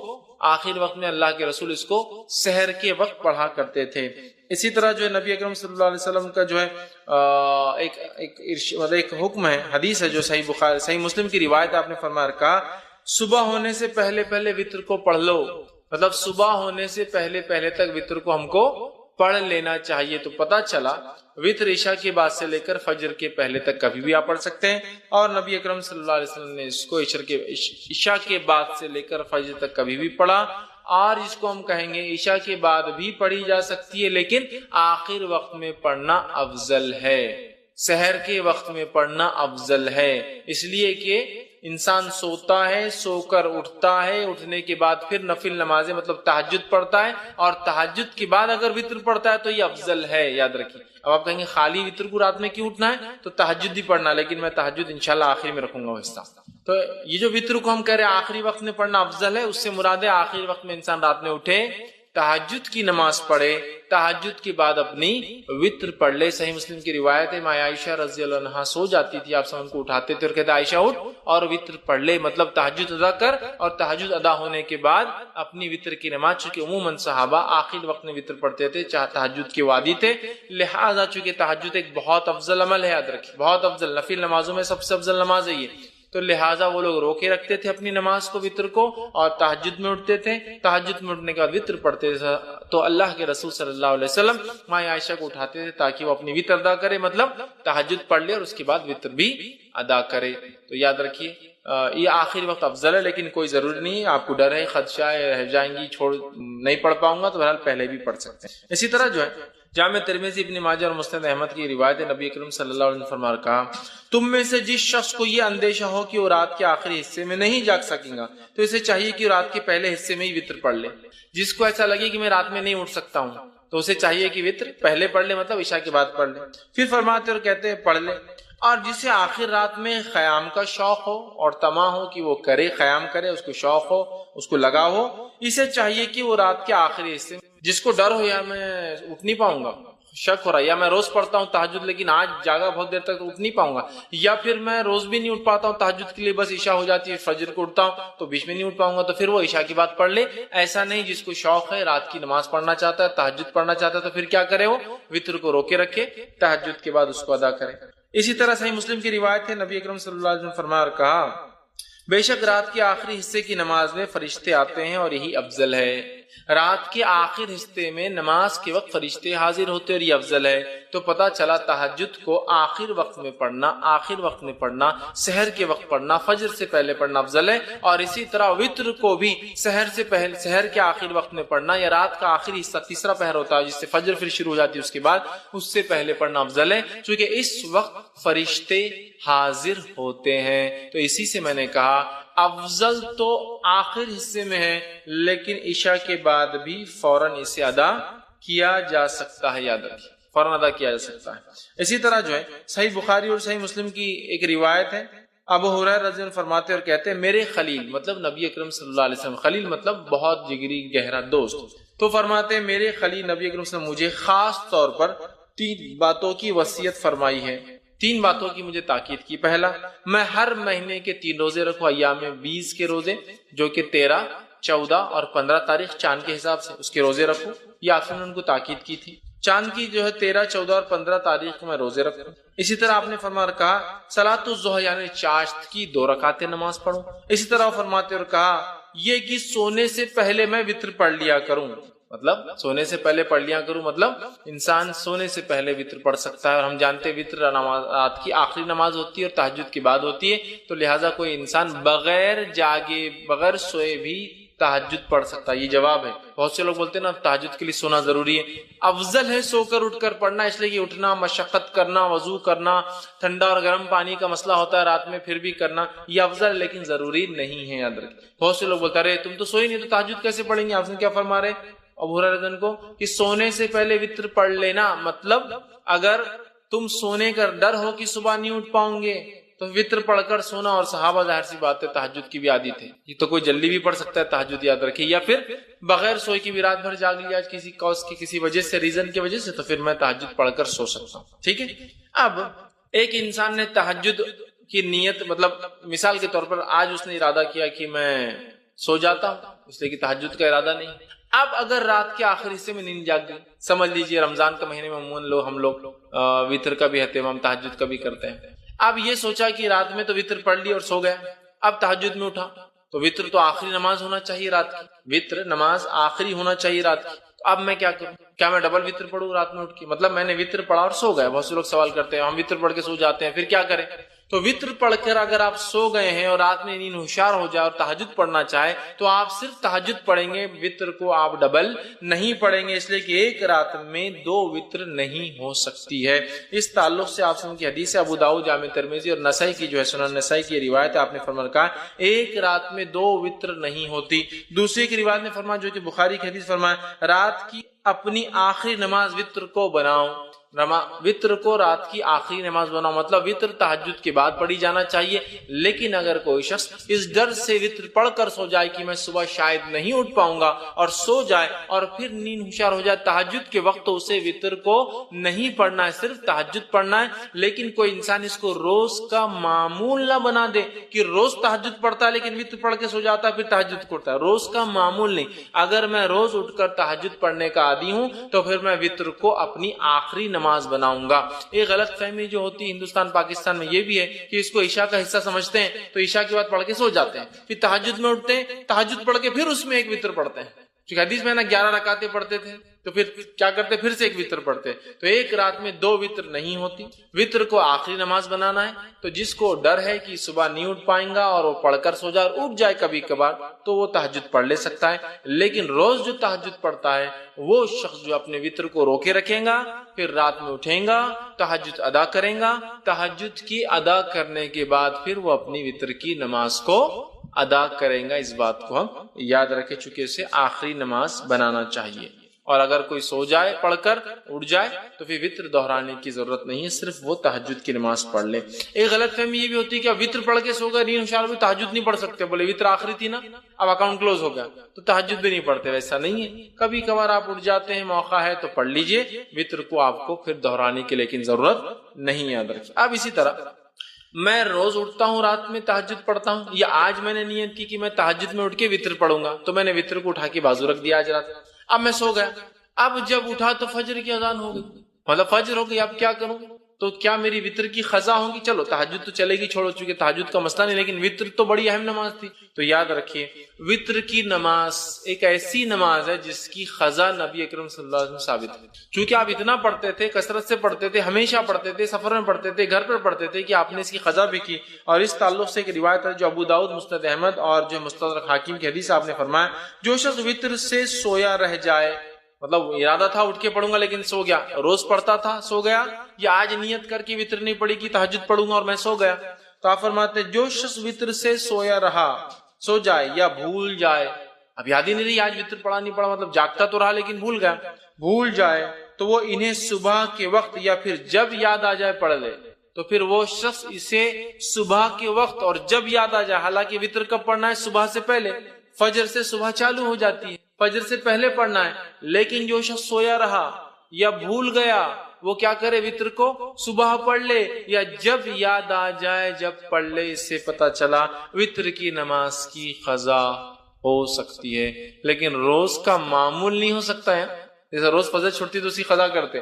آخر وقت میں اللہ کے رسول اس کو سحر کے وقت پڑھا کرتے تھے۔ اسی طرح جو ہے نبی اکرم صلی اللہ علیہ وسلم کا جو ہے ایک حکم ہے، حدیث ہے جو صحیح بخاری صحیح مسلم کی روایت، آپ نے فرمایا کہا، صبح ہونے سے پہلے پہلے وتر کو پڑھ لو، مطلب صبح ہونے سے پہلے پہلے تک وتر کو ہم کو پڑھ لینا چاہیے۔ تو پتہ چلا وتر عشاء کے بعد سے لے کر فجر کے پہلے تک کبھی بھی آپ پڑھ سکتے ہیں، اور نبی اکرم صلی اللہ علیہ وسلم نے اس کو عشاء کے بعد سے لے کر فجر تک کبھی بھی پڑھا، اور اس کو ہم کہیں گے عشاء کے بعد بھی پڑھی جا سکتی ہے، لیکن آخر وقت میں پڑھنا افضل ہے، سحر کے وقت میں پڑھنا افضل ہے، اس لیے کہ انسان سوتا ہے، سو کر اٹھتا ہے، اٹھنے کے بعد پھر نفل نمازیں مطلب تہجد پڑھتا ہے، اور تہجد کے بعد اگر وتر پڑھتا ہے تو یہ افضل ہے، یاد رکھیے۔ اب آپ کہیں گے خالی وتر کو رات میں کیوں اٹھنا ہے، تو تہجد بھی پڑھنا، لیکن میں تہجد انشاءاللہ آخری میں رکھوں گا وہ حصہ۔ تو یہ جو وتر کو ہم کہہ رہے ہیں آخری وقت میں پڑھنا افضل ہے، اس سے مراد ہے آخری وقت میں انسان رات میں اٹھے، تہجد کی نماز پڑھے، تہجد کے بعد اپنی وتر پڑھ لے۔ صحیح مسلم کی روایت ہے، ماں عائشہ رضی اللہ عنہا سو جاتی تھی، آپ سب ان کو اٹھاتے تھے اور کہتے عائشہ اٹھ اور وتر پڑھ لے، مطلب تہجد ادا کر، اور تہجد ادا ہونے کے بعد اپنی وتر کی نماز، چونکہ عموماً صحابہ آخر وقت میں وتر پڑھتے تھے، چاہے تہجد کے وادی تھے، لہذا چونکہ تہجد ایک بہت افضل عمل ہے، یاد رکھیے، بہت افضل، نفل نمازوں میں سب سے افضل نماز ہے یہ، تو لہٰذا وہ لوگ روکے رکھتے تھے اپنی نماز کو، وتر کو، اور تہجد میں اٹھتے تھے، تہجد میں اٹھنے کے بعد وتر پڑھتے تھے۔ تو اللہ کے رسول صلی اللہ علیہ وسلم ماں عائشہ کو اٹھاتے تھے تاکہ وہ اپنی وتر ادا کرے، مطلب تہجد پڑھ لے اور اس کے بعد وتر بھی ادا کرے۔ تو یاد رکھیے یہ آخری وقت افضل ہے، لیکن کوئی ضروری نہیں، آپ کو ڈر ہے، خدشہ ہے رہ جائیں گی، چھوڑ نہیں پڑھ پاؤں گا، تو بہرحال پہلے بھی پڑھ سکتے ہیں۔ اسی طرح جو ہے جامع ترمذی، ابن ماجہ اور مسند احمد کی روایت ہے، نبی اکرم صلی اللہ علیہ وسلم فرمایا کہا، تم میں سے جس شخص کو یہ اندیشہ ہو کہ وہ رات کے آخری حصے میں نہیں جاگ سکے گا، تو اسے چاہیے کہ رات کے پہلے حصے میں ہی وتر پڑھ لے۔ جس کو ایسا لگے کہ میں رات میں نہیں اٹھ سکتا ہوں، تو اسے چاہیے کہ وتر پہلے پڑھ لے، مطلب عشاء کے بعد پڑھ لے۔ پھر فرماتے اور کہتے ہیں پڑھ لے، اور جسے آخر رات میں قیام کا شوق ہو اور طمع ہو کہ وہ کرے، قیام کرے، اس کو شوق ہو، اس کو لگا ہو، اسے چاہیے کہ وہ رات کے آخری حصے میں، جس کو ڈر ہو یار میں اٹھ نہیں پاؤں گا، شک ہو رہا ہے یا میں روز پڑھتا ہوں تہجد لیکن آج جاگا بہت دیر تک تو اٹھ نہیں پاؤں گا, یا پھر میں روز بھی نہیں اٹھ پاتا ہوں تہجد کے لیے, بس عشاء ہو جاتی ہے فجر کو اٹھتا ہوں تو بیچ میں نہیں اٹھ پاؤں گا, تو پھر وہ عشاء کی بات پڑھ لے. ایسا نہیں, جس کو شوق ہے رات کی نماز پڑھنا چاہتا ہے, تہجد پڑھنا چاہتا ہے, تو پھر کیا کرے, وہ وتر کو روکے رکھے, تہجد کے بعد اس کو ادا کرے. اسی طرح صحیح مسلم کی روایت ہے, نبی اکرم صلی اللہ علیہ وسلم فرمایا اور کہا, بے شک رات کے آخری حصے کی نماز میں فرشتے آتے ہیں اور یہی افضل ہے. رات کے آخر حصے میں نماز کے وقت فرشتے حاضر ہوتے اور یہ افضل ہے. تو پتہ چلا تہجد کو آخر وقت میں پڑھنا, سحر کے وقت پڑھنا, فجر سے پہلے پڑھنا افضل ہے. اور اسی طرح وتر کو بھی سحر کے آخر وقت میں پڑھنا, یا رات کا آخری حصہ تیسرا پہر ہوتا ہے جس سے فجر پھر شروع ہو جاتی ہے, اس کے بعد اس سے پہلے پڑھنا افضل ہے, کیونکہ اس وقت فرشتے حاضر ہوتے ہیں. تو اسی سے میں نے کہا افضل تو آخر حصے میں ہے, لیکن عشاء کے بعد بھی فوراً اسے ادا کیا جا سکتا ہے, یاد رکھیے فوراً ادا کیا جا سکتا ہے. اسی طرح جو ہے صحیح بخاری اور صحیح مسلم کی ایک روایت ہے, ابو ہریرہ رضی اللہ عنہ فرماتے اور کہتے ہیں, میرے خلیل مطلب نبی اکرم صلی اللہ علیہ وسلم, خلیل مطلب بہت جگری گہرا دوست, تو فرماتے ہیں میرے خلیل نبی اکرم صلی اللہ علیہ وسلم مجھے خاص طور پر 3 باتوں کی وصیت فرمائی ہے, 3 باتوں کی مجھے تاکید کی. پہلا, میں ہر مہینے کے 3 روزے رکھوں, ایام 20 کے روزے جو کہ 13, 14 اور 15 تاریخ چاند کے حساب سے اس کے روزے رکھوں. یہ آپ نے ان کو تاکید کی تھی, چاند کی جو ہے 13, 14 اور 15 تاریخ کو میں روزے رکھوں. اسی طرح آپ نے فرمایا کہا صلاۃ الضحیٰ یعنی چاشت کی 2 رکعتیں نماز پڑھوں. اسی طرح فرماتے اور کہا یہ کہ سونے سے پہلے میں وتر پڑھ لیا کروں, مطلب سونے سے پہلے پڑھ لیا کروں, مطلب انسان سونے سے پہلے وتر پڑھ سکتا ہے. اور ہم جانتے ہیں وتر رات کی آخری نماز ہوتی ہے اور تہجد کے بعد ہوتی ہے, تو لہٰذا کوئی انسان بغیر جاگے بغیر سوئے بھی تہجد پڑھ سکتا ہے. یہ جواب ہے. بہت سے لوگ بولتے ہیں نا تہجد کے لیے سونا ضروری ہے. افضل ہے سو کر اٹھ کر پڑھنا, اس لیے کہ اٹھنا, مشقت کرنا, وضو کرنا, ٹھنڈا اور گرم پانی کا مسئلہ ہوتا ہے رات میں پھر بھی کرنا, یہ افضل ہے لیکن ضروری نہیں ہے, یاد رکھیں. بہت سے لوگ بولتے ہیں تم تو سوئی نہیں تو تہجد کیسے پڑھیں گے, آپ نے کیا فرما رہے ابو ہریرہ کو کہ سونے سے پہلے وتر پڑھ لینا, مطلب اگر تم سونے کا ڈر ہو کہ صبح نہیں اٹھ پاؤں گے تو وتر پڑھ کر سونا. اور صحابہ ظاہر سی بات ہے تہجد کی بھی عادی تھے, یہ تو کوئی جلدی بھی پڑھ سکتا ہے تہجد, یاد رکھیے. یا پھر بغیر سوئے کی بھی رات بھر جاگ لیا کسی کاز کی کسی وجہ سے, ریزن کی وجہ سے, تو پھر میں تہجد پڑھ کر سو سکتا ہوں. ٹھیک ہے. اب ایک انسان نے تہجد کی نیت, مطلب مثال کے طور پر آج اس نے ارادہ کیا کہ میں سو جاتا ہوں, اس لیے کہ تہجد کا ارادہ نہیں. اب اگر رات کے آخر حصے میں نیند جاگ گئی, سمجھ لیجئے رمضان کے مہینے میں عموماً ہم لوگ وتر کا بھی اہتمام تہجد کا بھی کرتے ہیں. اب یہ سوچا کہ رات میں تو وتر پڑھ لی اور سو گیا, اب تہجد میں اٹھا تو وتر تو آخری نماز ہونا چاہیے رات کی, وتر نماز آخری ہونا چاہیے رات کی. اب میں کیا کروں, کیا میں ڈبل وتر پڑھوں رات میں اٹھ کے, مطلب میں نے وتر پڑھا اور سو گیا. بہت سے لوگ سوال کرتے ہیں ہم وتر پڑھ کے سو جاتے ہیں, پھر کیا کریں. تو وتر پڑھ کر اگر آپ سو گئے ہیں اور رات میں نیند ہوشیار ہو جائے اور تہجد پڑھنا چاہے تو آپ صرف تہجد پڑھیں گے, وتر کو آپ ڈبل نہیں پڑھیں گے, اس لیے کہ ایک رات میں 2 وتر نہیں ہو سکتی ہے. اس تعلق سے آپ کی حدیث ہے ابو داؤد جامع ترمذی اور نسائی کی جو ہے سنن نسائی کی روایت ہے, آپ نے فرمایا کہا ایک رات میں 2 وتر نہیں ہوتی. دوسری کی روایت نے فرمایا جو کہ بخاری کی حدیث فرمایا رات کی اپنی آخری نماز وتر کو بناؤ, وتر کو رات کی آخری نماز بناؤ, مطلب وتر تہجد کے بعد پڑھی جانا چاہیے. لیکن اگر کوئی شخص اس ڈر سے وتر پڑھ کر سو جائے کہ میں صبح شاید نہیں اٹھ پاؤں گا اور سو جائے اور پھر نیند ہوشیار ہو جائے تہجد کے وقت, تو اسے وتر کو نہیں پڑھنا ہے, صرف تہجد پڑھنا ہے. لیکن کوئی انسان اس کو روز کا معمول نہ بنا دے کہ روز تہجد پڑھتا ہے لیکن وتر پڑھ کے سو جاتا ہے پھر تہجد کرتا ہے, روز کا معمول نہیں. اگر میں روز اٹھ کر تہجد پڑھنے کا عادی ہوں تو پھر میں وتر کو اپنی آخری نماز بناؤں گا. ایک غلط فہمی جو ہوتی ہے ہندوستان پاکستان میں یہ بھی ہے کہ اس کو عشاء کا حصہ سمجھتے ہیں, تو عشاء کے بعد پڑھ کے سو جاتے ہیں, پھر تہجد میں اٹھتے ہیں, تہجد پڑھ کے پھر اس میں ایک وتر پڑھتے ہیں. کیونکہ حدیث میں نا 11 رکعتیں پڑھتے تھے تو پھر کیا کرتے, پھر سے ایک وتر پڑھتے. تو ایک رات میں 2 وتر نہیں ہوتی, وتر کو آخری نماز بنانا ہے. تو جس کو ڈر ہے کہ صبح نہیں اٹھ پائیں گا اور وہ پڑھ کر سو جائے اور اٹھ جائے کبھی کبھار, تو وہ تہجد پڑھ لے سکتا ہے. لیکن روز جو تہجد پڑھتا ہے وہ شخص جو اپنے وتر کو روکے رکھیں گا, پھر رات میں اٹھیں گا, تہجد ادا کریں گا, تہجد کی ادا کرنے کے بعد پھر وہ اپنی وتر کی نماز کو ادا کریں گا. اس بات کو ہم یاد رکھیں چونکہ اسے آخری نماز بنانا چاہیے. اور اگر کوئی سو جائے پڑھ کر اٹھ جائے تو پھر وطر دہرانے کی ضرورت نہیں ہے، صرف وہ تہجد کی نماز پڑھ لے۔ ایک غلط فہمی یہ بھی ہوتی ہے کہ وطر پڑھ کے سو گئے، نیند ہوشیار بھی تہجد نہیں پڑھ سکتے، بولے وطر آخری تھی نا، اب اکاؤنٹ کلوز ہو گیا تو تہجد بھی نہیں پڑھتے، ویسا نہیں ہے۔ کبھی کبھار آپ اٹھ جاتے ہیں، موقع ہے تو پڑھ لیجئے، وطر کو آپ کو پھر دہرانے کی لیکن ضرورت نہیں، یاد رکھیے۔ اب اسی طرح میں روز اٹھتا ہوں رات میں تہجد پڑھتا ہوں، یا آج میں نے نیت کی کہ میں تہجد میں اٹھ کے وطر پڑھوں گا، تو میں نے وطر کو اٹھا کے بازو رکھ دیا آج رات، اب میں سو گیا، اب جب اٹھا تو فجر کی اذان ہو گئی، مطلب فجر ہو گئی، اب کیا کروں؟ تو کیا میری وطر کی قضا ہوگی؟ چلو تہجد تو چلے گی، چھوڑو، چونکہ تہجد کا مسئلہ نہیں، لیکن وطر تو بڑی اہم نماز تھی۔ تو یاد رکھیے وطر کی نماز ایک ایسی نماز ہے جس کی قضا نبی اکرم صلی اللہ علیہ وسلم ثابت ہے، چونکہ آپ اتنا پڑھتے تھے، کثرت سے پڑھتے تھے، ہمیشہ پڑھتے تھے، سفر میں پڑھتے تھے، گھر پر پڑھتے تھے، کہ آپ نے اس کی قضا بھی کی۔ اور اس تعلق سے ایک روایت ہے جو ابو داؤد، مسند احمد اور جو مستدرک حاکم کی حدیث، آپ نے فرمایا جو شخص وطر سے سویا رہ جائے، مطلب ارادہ تھا اٹھ کے پڑھوں گا لیکن سو گیا، روز پڑھتا تھا سو گیا، یا آج نیت کر کے وطر نہیں پڑھی کہ تہجد پڑھوں گا اور میں سو گیا، تو آپ فرماتے ہیں جو شخص وطر سے سویا رہا، سو جائے یا بھول جائے، اب یاد ہی نہیں رہی آج وطر پڑھا نہیں پڑھا، مطلب جاگتا تو رہا لیکن بھول گیا، بھول جائے تو وہ انہیں صبح کے وقت یا پھر جب یاد آ جائے پڑھ لے، تو پھر وہ شخص اسے صبح کے وقت اور جب یاد آ جائے، حالانکہ وطر کب پڑھنا ہے؟ صبح سے پہلے، فجر سے صبح چالو ہو جاتی ہے، فجر سے پہلے پڑھنا ہے، لیکن جو شخص سویا رہا یا بھول گیا وہ کیا کرے؟ وطر کو صبح پڑھ لے یا جب یاد آ جائے جب پڑھ لے۔ اس سے پتہ چلا وطر کی نماز کی قضا ہو سکتی ہے، لیکن روز کا معمول نہیں ہو سکتا ہے، جیسے روز فجر چھوٹتی تو اسی قضا کرتے،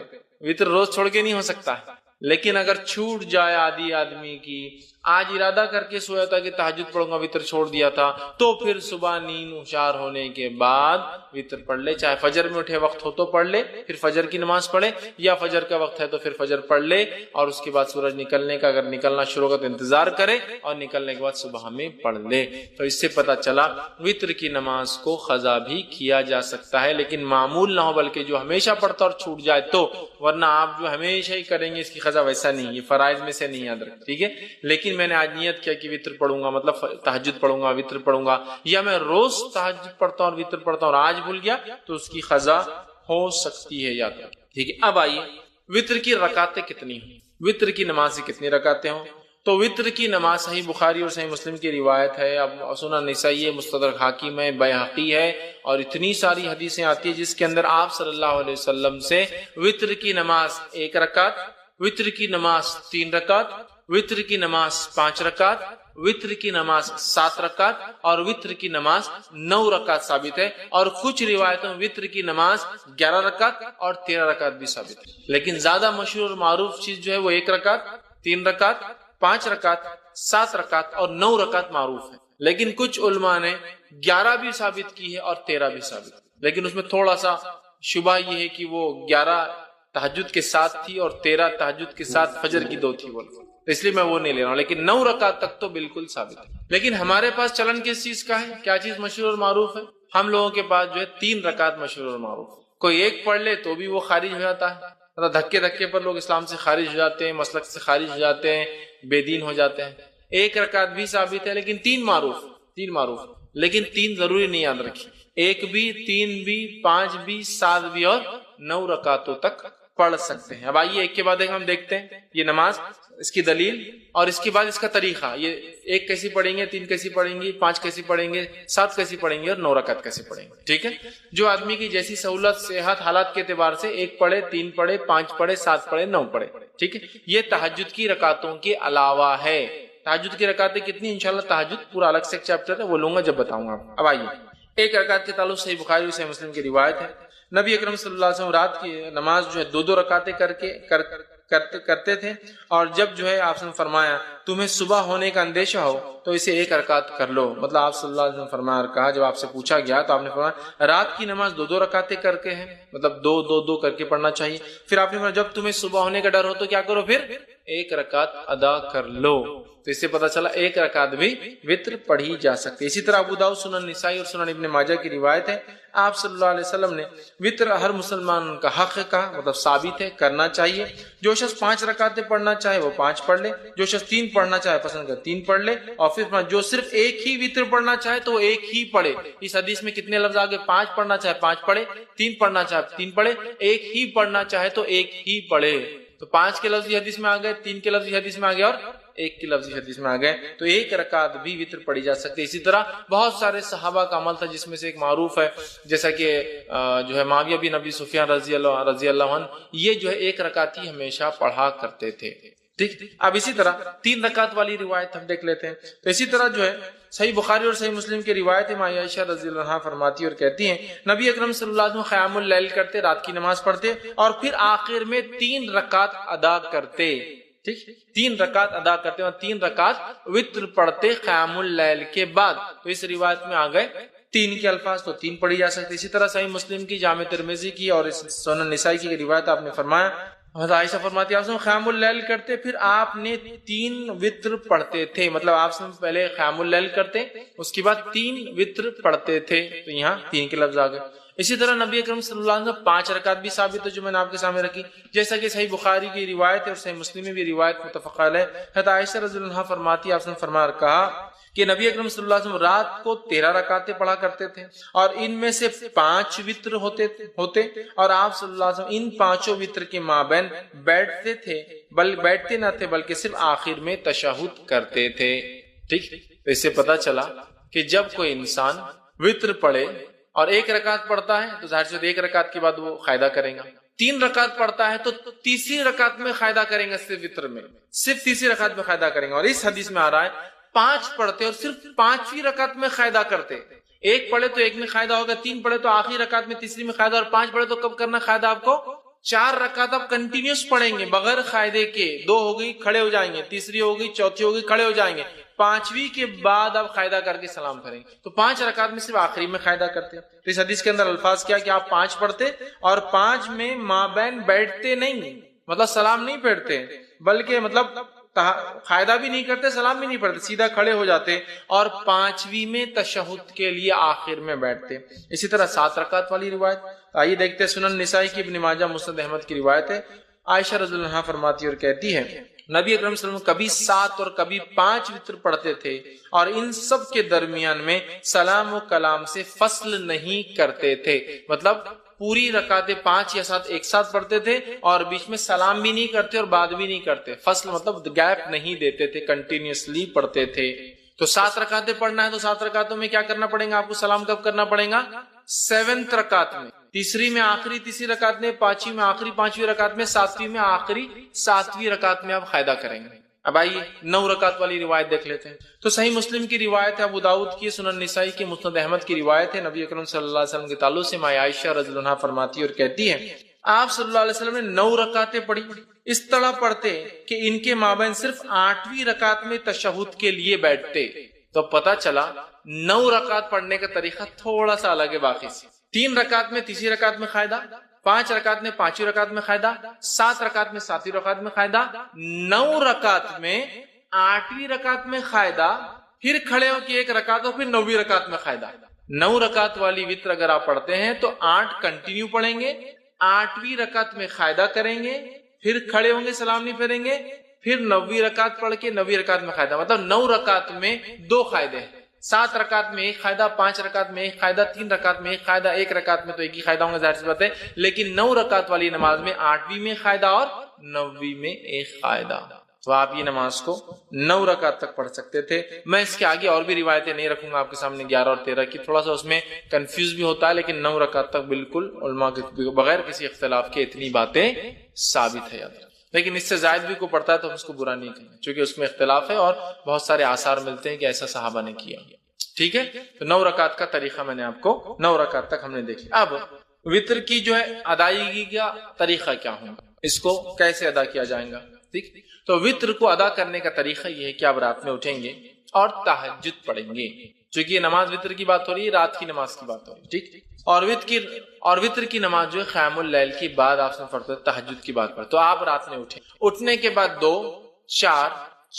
وطر روز چھوڑ کے نہیں ہو سکتا ہے، لیکن اگر چھوٹ جائے آدھی آدمی کی، آج ارادہ کر کے سویا تھا کہ تہجد پڑھوں گا، وطر چھوڑ دیا تھا، تو پھر صبح نیند ہوشیار ہونے کے بعد وطر پڑھ لے، چاہے فجر میں اٹھے وقت ہو تو پڑھ لے، پھر فجر کی نماز پڑھے، یا فجر کا وقت ہے تو پھر فجر پڑھ لے، اور اس کے بعد سورج نکلنے کا اگر نکلنا شروع ہو تو انتظار کرے، اور نکلنے کے بعد صبح میں پڑھ لے۔ تو اس سے پتہ چلا وطر کی نماز کو قضا بھی کیا جا سکتا ہے، لیکن معمول نہ ہو، بلکہ جو ہمیشہ پڑھتا اور چھوٹ جائے تو، ورنہ آپ جو ہمیشہ ہی کریں گے اس کی قضا ویسا نہیں، یہ فرائض میں سے نہیں، یاد رکھ، ٹھیک ہے۔ لیکن میں نے آج نیت کیا کہ وطر پڑھوں گا، مطلب تہجد پڑھوں گا، وطر پڑھوں گا، یا میں روز تہجد پڑھتا ہوں اور وطر پڑھتا ہوں اور آج بھول گیا، تو اس کی قضا ہو سکتی ہے، یاد رکھ، ٹھیک ہے۔ اب آئیے وطر کی رکعتیں کتنی ہوں، وطر کی نماز سے کتنی رکعتیں ہوں؟ تو وطر کی نماز صحیح بخاری اور صحیح مسلم کی روایت ہے، اب سنن نسائی ہے، مستدرک حاکم ہے، بیہقی ہے، اور اتنی ساری حدیثیں آتی ہیں جس کے اندر آپ صلی اللہ علیہ وسلم سے وطر کی نماز 1 رکعت، وطر کی نماز 3 رکعت، وطر کی نماز 5 رکعت، وطر کی نماز 7 رکعت اور وطر کی نماز 9 رکعت ثابت ہے، اور کچھ روایتوں میں وطر کی نماز 11 رکعت اور 13 رکعت بھی ثابت ہے، لیکن زیادہ مشہور اور معروف چیز جو ہے وہ 1 رکعت، 3 رکعت، 5 رکعت، 7 رکعت اور 9 رکعت معروف ہے، لیکن کچھ علماء نے 11 بھی ثابت کی ہے اور 13 بھی ثابت ہے، لیکن اس میں تھوڑا سا شبہ یہ ہے کہ وہ 11 تہجد کے ساتھ تھی اور 13 تہجد کے ساتھ فجر کی 2 تھی، اس لیے میں وہ نہیں لے رہا ہوں، لیکن 9 رکعت تک تو بالکل ثابت ہے۔ لیکن ہمارے پاس چلن کس چیز کا ہے؟ کیا چیز مشہور اور معروف ہے؟ ہم لوگوں کے پاس جو ہے 3 رکعت مشہور اور معروف ہے، کوئی ایک پڑھ لے تو بھی وہ خارج ہو جاتا ہے، مطلب دھکے دھکے پر لوگ اسلام سے خارج ہو جاتے ہیں، مسلک سے خارج ہو جاتے ہیں، بے دین ہو جاتے ہیں۔ 1 رکعت بھی ثابت ہے، لیکن 3 معروف، لیکن 3 ضروری نہیں، یاد رکھیے، 1 بھی، 3 بھی، 5 بھی، 7 بھی اور 9 رکعتوں تک پڑھ سکتے ہیں۔ اب آئیے ایک کے بعد ایک ہم دیکھتے ہیں یہ نماز، اس کی دلیل اور اس کے بعد اس کا طریقہ، یہ 1 کیسی پڑھیں گے، 3 کیسی پڑھیں گے، 5 کیسی پڑھیں گے، 7 کیسی پڑھیں گے اور 9 رکعت کیسے پڑھیں گے، ٹھیک ہے۔ جو آدمی کی جیسی سہولت، صحت، حالات کے اعتبار سے 1 پڑھے، 3 پڑھے، 5 پڑھے، 7 پڑھے، 9 پڑھے، ٹھیک ہے۔ یہ تہجد کی رکعتوں کے علاوہ ہے۔ تہجد کی رکعتیں کتنی؟ انشاءاللہ تہجد پورا الگ سے ایک چیپٹر ہے، وہ لوں گا جب بتاؤں گا۔ اب آئیے 1 رکعت کے تعلق صحیح بخاری اور صحیح مسلم کی روایت ہے، نبی اکرم صلی اللہ علیہ وسلم رات کی نماز جو ہے 2 رکعتیں کرتے تھے، اور جب جو ہے آپ نے فرمایا تمہیں صبح ہونے کا اندیشہ ہو تو اسے 1 رکعت کر لو، مطلب آپ صلی اللہ علیہ وسلم فرمایا اور کہا، جب آپ سے پوچھا گیا تو آپ نے فرمایا رات کی نماز 2 رکعتیں کر کے ہیں، مطلب 2 کر کے پڑھنا چاہیے۔ پھر آپ نے فرمایا جب تمہیں صبح ہونے کا ڈر ہو تو کیا کرو، پھر 1 رکعت ادا کر لو۔ تو اس سے پتہ چلا 1 رکعت بھی وطر پڑھی جا سکتی ہے۔ اسی طرح ابو داؤد، سنن نسائی اور سنن ابن ماجہ کی روایت ہے، آپ صلی اللہ علیہ وسلم نے وطر ہر مسلمان کا حق کہا، مطلب ثابت ہے، کرنا چاہیے۔ جو شخص 5 رکعتیں پڑھنا چاہے وہ 5 پڑھ لے، جو شخص 3 پڑھنا چاہے پسند کرے 3 پڑھ لے, اور پھر جو صرف ایک ہی وتر پڑھنا چاہے تو وہ ایک ہی پڑھے. اس حدیث میں کتنے لفظ آگے؟ 5 پڑھنا چاہے 5 پڑھے, 3 پڑھنا چاہے 3 پڑھے, ایک ہی پڑھنا چاہے تو ایک ہی پڑھے. تو 5 کے لفظ حدیث میں آ گئے, 3 کے لفظ حدیث میں آ گئے, اور 1 کے لفظ حدیث میں آ گئے. تو 1 رکعت بھی وتر پڑھی جا سکتی ہے. اسی طرح بہت سارے صحابہ کا عمل تھا, جس میں سے ایک معروف ہے جیسا کہ جو ہے معاویہ بن ابی سفیان رضی اللہ عنہ, یہ جو ہے 1 رکعت ہی ہمیشہ پڑھا کرتے تھے. ٹھیک. اب اسی طرح 3 رکعت والی روایت ہم دیکھ لیتے ہیں. تو اسی طرح جو ہے صحیح بخاری اور صحیح مسلم کی روایت ہے, عائشہ رضی اللہ عنہا فرماتی اور کہتی ہیں نبی اکرم صلی اللہ علیہ وسلم قیام اللیل کرتے, رات کی نماز پڑھتے, اور پھر آخر میں 3 رکعت ادا کرتے. ٹھیک, 3 رکعت ادا کرتے اور 3 رکعت وتر پڑھتے قیام اللیل کے بعد. تو اس روایت میں آ گئے 3 کے الفاظ, تو 3 پڑھی جا سکتی. اسی طرح صحیح مسلم کی, جامع ترمذی کی اور سنن نسائی کی روایت آپ نے فرمایا, حضرت عائشہ فرماتی ہے آپ قیام اللیل کرتے, پھر آپ نے 3 وتر پڑھتے تھے. مطلب آپ پہلے قیام اللیل کرتے, اس کے بعد 3 وتر پڑھتے تھے. تو یہاں 3 کے لفظ آ گئے. اسی طرح نبی اکرم صلی اللہ علیہ وسلم 5 رکعت بھی ثابت ہے, جو میں نے آپ کے سامنے رکھی, جیسا کہ صحیح بخاری کی روایت ہے اور صحیح مسلم میں بھی روایت متفق علیہ. حضرت عائشہ رضی اللہ عنہا فرماتی ہے آپ نے فرمایا کہا کہ نبی اکرم صلی اللہ علیہ وسلم رات کو 13 رکعتیں پڑھا کرتے تھے, اور ان میں سے 5 وتر ہوتے, اور آپ صلی اللہ علیہ وسلم ان 5 وتر کے مابین بیٹھتے تھے, بیٹھتے نہ تھے بلکہ صرف آخر میں تشہد کرتے تھے. ٹھیک. تو اس سے پتا چلا کہ جب کوئی انسان وتر پڑھے اور 1 رکعت پڑھتا ہے تو ظاہر سے 1 رکعت کے بعد وہ قاعدہ کرے گا. 3 رکعت پڑھتا ہے تو تیسری رکعت میں قاعدہ کریں گا, صرف وتر میں صرف تیسری رکعت میں قاعدہ کریں گے. اور اس حدیث میں آ رہا ہے 5 پڑھتے اور صرف 5ویں رکعت میں قاعدہ کرتے. 1 پڑھے تو 1 میں قاعدہ ہوگا, 3 پڑھے تو آخری رکعت میں تیسری میں قاعدہ, اور 5 پڑھے تو کب کرنا قاعدہ آپ کو؟ 4 رکعت آپ کنٹینیوس پڑھیں گے بغیر قاعدے کے. 2 ہو گئی کھڑے ہو جائیں گے, تیسری ہو گئی, چوتھی ہو گئی کھڑے ہو جائیں گے, 5ویں کے بعد آپ قاعدہ کر کے سلام کریں. تو 5 رکعت میں صرف آخری میں قاعدہ کرتے. تو اس حدیث کے اندر الفاظ کیا کہ آپ 5 پڑھتے اور 5 میں مابین بیٹھتے نہیں, مطلب سلام نہیں پھیرتے, بلکہ مطلب قاعدہ بھی نہیں کرتے, سلام بھی نہیں پڑھتے, سیدھا کھڑے ہو جاتے, اور 5ویں میں تشہد کے لیے آخر میں بیٹھتے. اسی طرح 7 رکعت والی روایت آئیے دیکھتے ہیں. سنن نسائی کی, ابن ماجہ, مسند احمد کی روایت ہے. عائشہ رضی اللہ عنہا فرماتی اور کہتی ہے نبی اکرم صلی اللہ علیہ وسلم کبھی 7 اور کبھی 5 وتر پڑھتے تھے, اور ان سب کے درمیان میں سلام و کلام سے فصل نہیں کرتے تھے. مطلب پوری رکعتیں 5 یا 7 ایک ساتھ پڑھتے تھے, اور بیچ میں سلام بھی نہیں کرتے اور بات بھی نہیں کرتے. فصل مطلب گیپ نہیں دیتے تھے, کنٹینیوسلی پڑھتے تھے. تو 7 رکعتیں پڑھنا ہے تو 7 رکعتوں میں کیا کرنا پڑے گا آپ کو؟ سلام کب کرنا پڑے گا؟ 7th رکعت میں, تیسری میں آخری تیسری رکعت میں, 5ویں میں آخری 5ویں رکعت میں, 7ویں میں آخری 7ویں رکعت میں آپ قاعدہ کریں گے. اب آئیے 9 رکعت والی روایت دیکھ لیتے ہیں. تو صحیح مسلم کی روایت ہے, ابو داؤد کی, سنن نسائی کی, مسند احمد کی روایت ہے. نبی اکرم صلی اللہ علیہ وسلم کے تعلق سے عائشہ رضی اللہ عنہا فرماتی اور کہتی ہے آپ صلی اللہ علیہ وسلم نے 9 رکعتیں پڑھی, اس طرح پڑھتے کہ ان کے مابین صرف 8ویں رکعت میں تشہد کے لیے بیٹھتے. تو پتا چلا 9 رکعت پڑھنے کا طریقہ تھوڑا سا الگ ہے باقی سے. 3 رکعت میں تیسری رکعت میں قاعدہ, 5 رکعت میں 5ویں رکعت میں قاعدہ, 7 رکعت میں 7ویں رکعت میں قاعدہ, 9 رکعت میں 8ویں رکعت میں قاعدہ, پھر کھڑے ہو کے 1 رکعت اور پھر 9ویں رکعت میں قاعدہ. 9 رکعت والی وتر اگر آپ پڑھتے ہیں تو 8 کنٹینیو پڑھیں گے, 8ویں رکعت میں قاعدہ کریں گے, پھر کھڑے ہوں گے, سلام نہیں پھیریں گے, پھر 9ویں رکعت پڑھ کے 9ویں رکعت میں قاعدہ. مطلب 9 رکعت میں 2 قاعدے ہیں. 7 رکعت میں 1 قاعدہ, 5 رکعت میں 1 قاعدہ, 3 رکعت میں 1 قاعدہ, 1 رکعت میں تو 1 ہی قاعدہ ہوگا ظاہر سی بات ہے. لیکن 9 رکعت والی نماز میں 8ویں میں قاعدہ اور 9ویں میں 1 قاعدہ. تو آپ یہ نماز کو 9 رکعت تک پڑھ سکتے تھے. میں اس کے آگے اور بھی روایتیں نہیں رکھوں گا آپ کے سامنے, 11 اور 13 کی, تھوڑا سا اس میں کنفیوز بھی ہوتا ہے, لیکن 9 رکعت تک بالکل علماء کے بغیر کسی اختلاف کے اتنی باتیں ثابت ہے. یاد لیکن اس سے زائد بھی کو پڑھتا ہے تو اس کو برا نہیں کہنا, چونکہ اس میں اختلاف ہے اور بہت سارے آثار ملتے ہیں کہ ایسا صحابہ نے کیا. ٹھیک ہے, تو 9 رکعت کا طریقہ میں نے آپ کو 9 رکعت تک ہم نے دیکھی. اب وتر کی جو ہے ادائیگی کا طریقہ کیا ہوگا, اس کو کیسے ادا کیا جائے گا. ٹھیک, تو وتر کو ادا کرنے کا طریقہ یہ ہے کہ آپ رات میں اٹھیں گے اور تہجد پڑھیں گے. چونکہ یہ نماز وتر کی بات ہو رہی ہے, رات کی نماز کی بات ہو رہی ہے. ٹھیک, اور وتر کی نماز جو ہے قیام اللیل کی بعد آپ سے پڑھتے ہیں, تہجد کی بات پر. تو آپ رات میں اٹھیں, اٹھنے کے بعد 2, 4,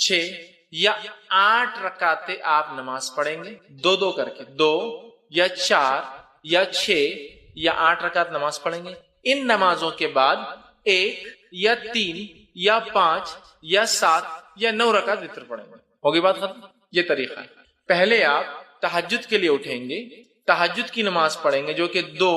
6 یا 8 رکعتیں آپ نماز پڑھیں گے, 2 کر کے, 2 یا 4 یا 6 یا 8 رکعت نماز پڑھیں گے. ان نمازوں کے بعد 1 یا 3 یا 5 یا 7 یا 9 رکعت وتر پڑھیں گے. ہوگی بات ختم. یہ طریقہ ہے. پہلے آپ تہجد کے لیے اٹھیں گے, تہجد کی نماز پڑھیں گے جو کہ 2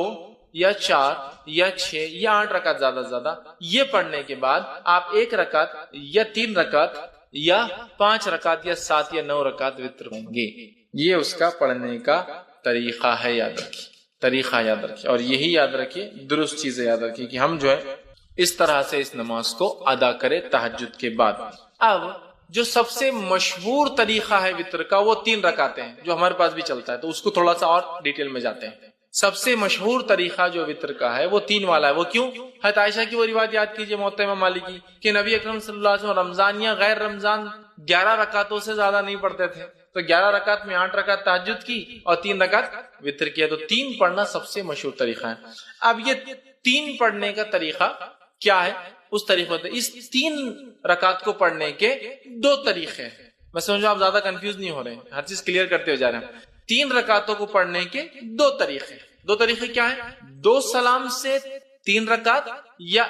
یا 4 یا 6 یا 8 رکعت زیادہ سے زیادہ. یہ پڑھنے کے بعد آپ 1 رکعت یا 3 رکعت یا 5 رکعت یا 7 یا 9 رکعت وتر پڑھیں گے. یہ اس کا پڑھنے کا طریقہ ہے. یاد رکھیے, طریقہ یاد رکھیے, اور یہی یاد رکھیے, درست چیزیں یاد رکھیے کہ ہم جو ہے اس طرح سے اس نماز کو ادا کرے تہجد کے بعد. اب جو سب سے مشہور طریقہ ہے وتر کا وہ 3 رکعتیں ہیں جو ہمارے پاس بھی چلتا ہے, تو اس کو تھوڑا سا اور ڈیٹیل میں جاتے ہیں. سب سے مشہور طریقہ جو وتر کا ہے وہ 3 والا ہے. وہ کیوں؟ حضرت عائشہ کی وہ روایت یاد کیجئے موطا امام مالک کی کہ نبی اکرم صلی اللہ علیہ وسلم رمضان یا غیر رمضان 11 رکعتوں سے زیادہ نہیں پڑھتے تھے. تو 11 رکعت میں 8 رکعت تہجد کی اور 3 رکعت وتر کیا. تو 3 پڑھنا سب سے مشہور طریقہ ہے. اب یہ 3 پڑھنے کا طریقہ کیا ہے؟ اس طریقے سے اس 3 رکعت کو پڑھنے کے 2 طریقے ہیں. میں سمجھو آپ زیادہ کنفیوز نہیں ہو رہے ہیں, ہر چیز کلیئر کرتے ہو جا رہے ہیں. 3 رکعتوں کو پڑھنے کے 2 طریقے. 2 طریقے کیا ہیں؟ 2 سلام سے 3 رکعت یا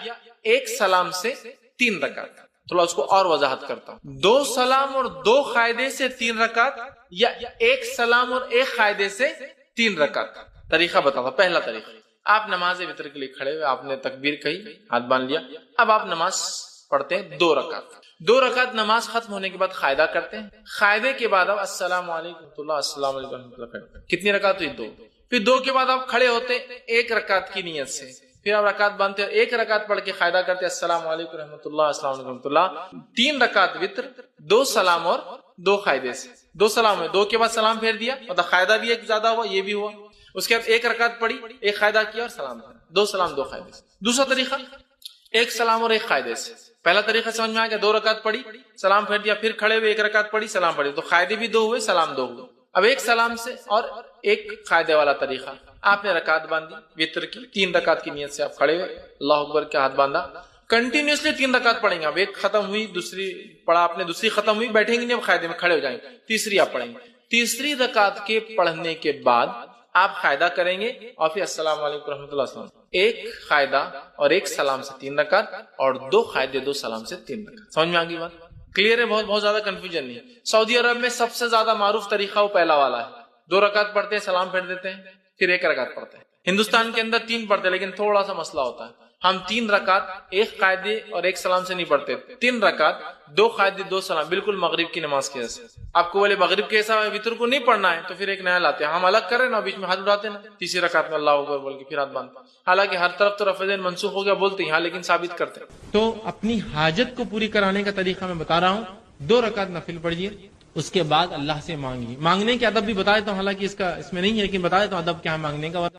1 سلام سے 3 رکعت. تھوڑا اس کو اور وضاحت کرتا ہوں. 2 سلام اور 2 قاعدے سے 3 رکعت یا 1 سلام اور 1 قاعدے سے 3 رکعت. طریقہ بتاتا ہوں. پہلا طریقہ, آپ نماز وتر کے لیے کھڑے ہوئے, آپ نے تکبیر کہی, ہاتھ باندھ لیا. اب آپ نماز پڑھتے ہیں 2 رکعت. 2 رکعت نماز ختم ہونے کے بعد قاعدہ کرتے ہیں. قاعدے کے بعد آپ السلام علیکم ورحمۃ اللہ, السلام علیکم ورحمۃ اللہ. کتنی رکعت ہوئی؟ 2. پھر 2 کے بعد آپ کھڑے ہوتے 1 رکعت کی نیت سے. پھر آپ رکعت باندھتے ہیں, 1 رکعت پڑھ کے قاعدہ کرتے السلام علیکم ورحمۃ اللہ, السلام علیکم ورحمۃ اللہ. 3 رکعت وتر, 2 سلام اور 2 قاعدے سے. 2 سلام ہے, 2 کے بعد سلام پھیر دیا, مطلب قاعدہ بھی ایک زیادہ ہوا, یہ بھی ہوا. اس کے بعد 1 رکعت پڑھی, 1 قاعدہ کیا اور سلام پھیرا. 2 سلام 2 قاعدے سے. دوسرا طریقہ 1 سلام اور 1 قاعدے سے. پہلا طریقہ سمجھ میں آ گیا, 2 رکعت پڑھی, سلام پھیر دیا, پھر کھڑے ہوئے 1 رکعت پڑھی, سلام پڑھی, تو قاعدے بھی 2 ہوئے, سلام 2 ہوئے. اب 1 سلام سے اور 1 قاعدے والا طریقہ, آپ نے رکعت باندھی وتر کی, 3 رکعت کی نیت سے آپ کھڑے ہوئے, اللہ اکبر کے ہاتھ باندھا, کنٹینیوسلی 3 رکعت پڑھیں گے. اب 1 ختم ہوئی, دوسری پڑھا آپ نے, دوسری ختم ہوئی, بیٹھیں گے نہیں, اب قاعدے میں کھڑے ہو جائیں گے, تیسری آپ پڑھیں گے. تیسری رکعت کے پڑھنے کے بعد آپ قاعدہ کریں گے اور پھر السلام علیکم رحمۃ اللہ. 1 قاعدہ اور 1 سلام سے 3 رکعت اور 2 قاعدے 2 سلام سے 3 رکعت. سمجھ میں آ گئی بات؟ کلیئر ہے؟ بہت زیادہ کنفیوژن نہیں ہے. سعودی عرب میں سب سے زیادہ معروف طریقہ وہ پہلا والا ہے. 2 رکعت پڑھتے ہیں, سلام پھیر دیتے ہیں, پھر 1 رکعت پڑھتے ہیں. ہندوستان کے اندر 3 پڑھتے ہیں, لیکن تھوڑا سا مسئلہ ہوتا ہے. ہم 3 رکعت 1 قاعدے اور 1 سلام سے نہیں پڑھتے, 3 رکعت 2 قاعدے 2 سلام, بالکل مغرب کی نماز کے جیسے. آپ کو بولے مغرب کے ایسا وتر کو نہیں پڑھنا ہے تو پھر ایک نیا لاتے ہیں. ہم الگ کر رہے ہیں نا, بیچ میں ہاتھ اٹھاتے ہیں نا, تیسری رکعت میں اللہ اکبر بول کے پھر ہاتھ باندھتے. حالانکہ ہر طرف تو رفع دین منسوخ ہو گیا بولتے ہیں, ہاں لیکن ثابت کرتے ہیں. تو اپنی حاجت کو پوری کرانے کا طریقہ میں بتا رہا ہوں. 2 رکعت نفل پڑھیے, اس کے بعد اللہ سے مانگیے. مانگنے کے ادب بھی بتا دیتا ہوں, حالانکہ اس میں نہیں ہے لیکن بتا دیتا ہوں ادب کیا ہے مانگنے کا.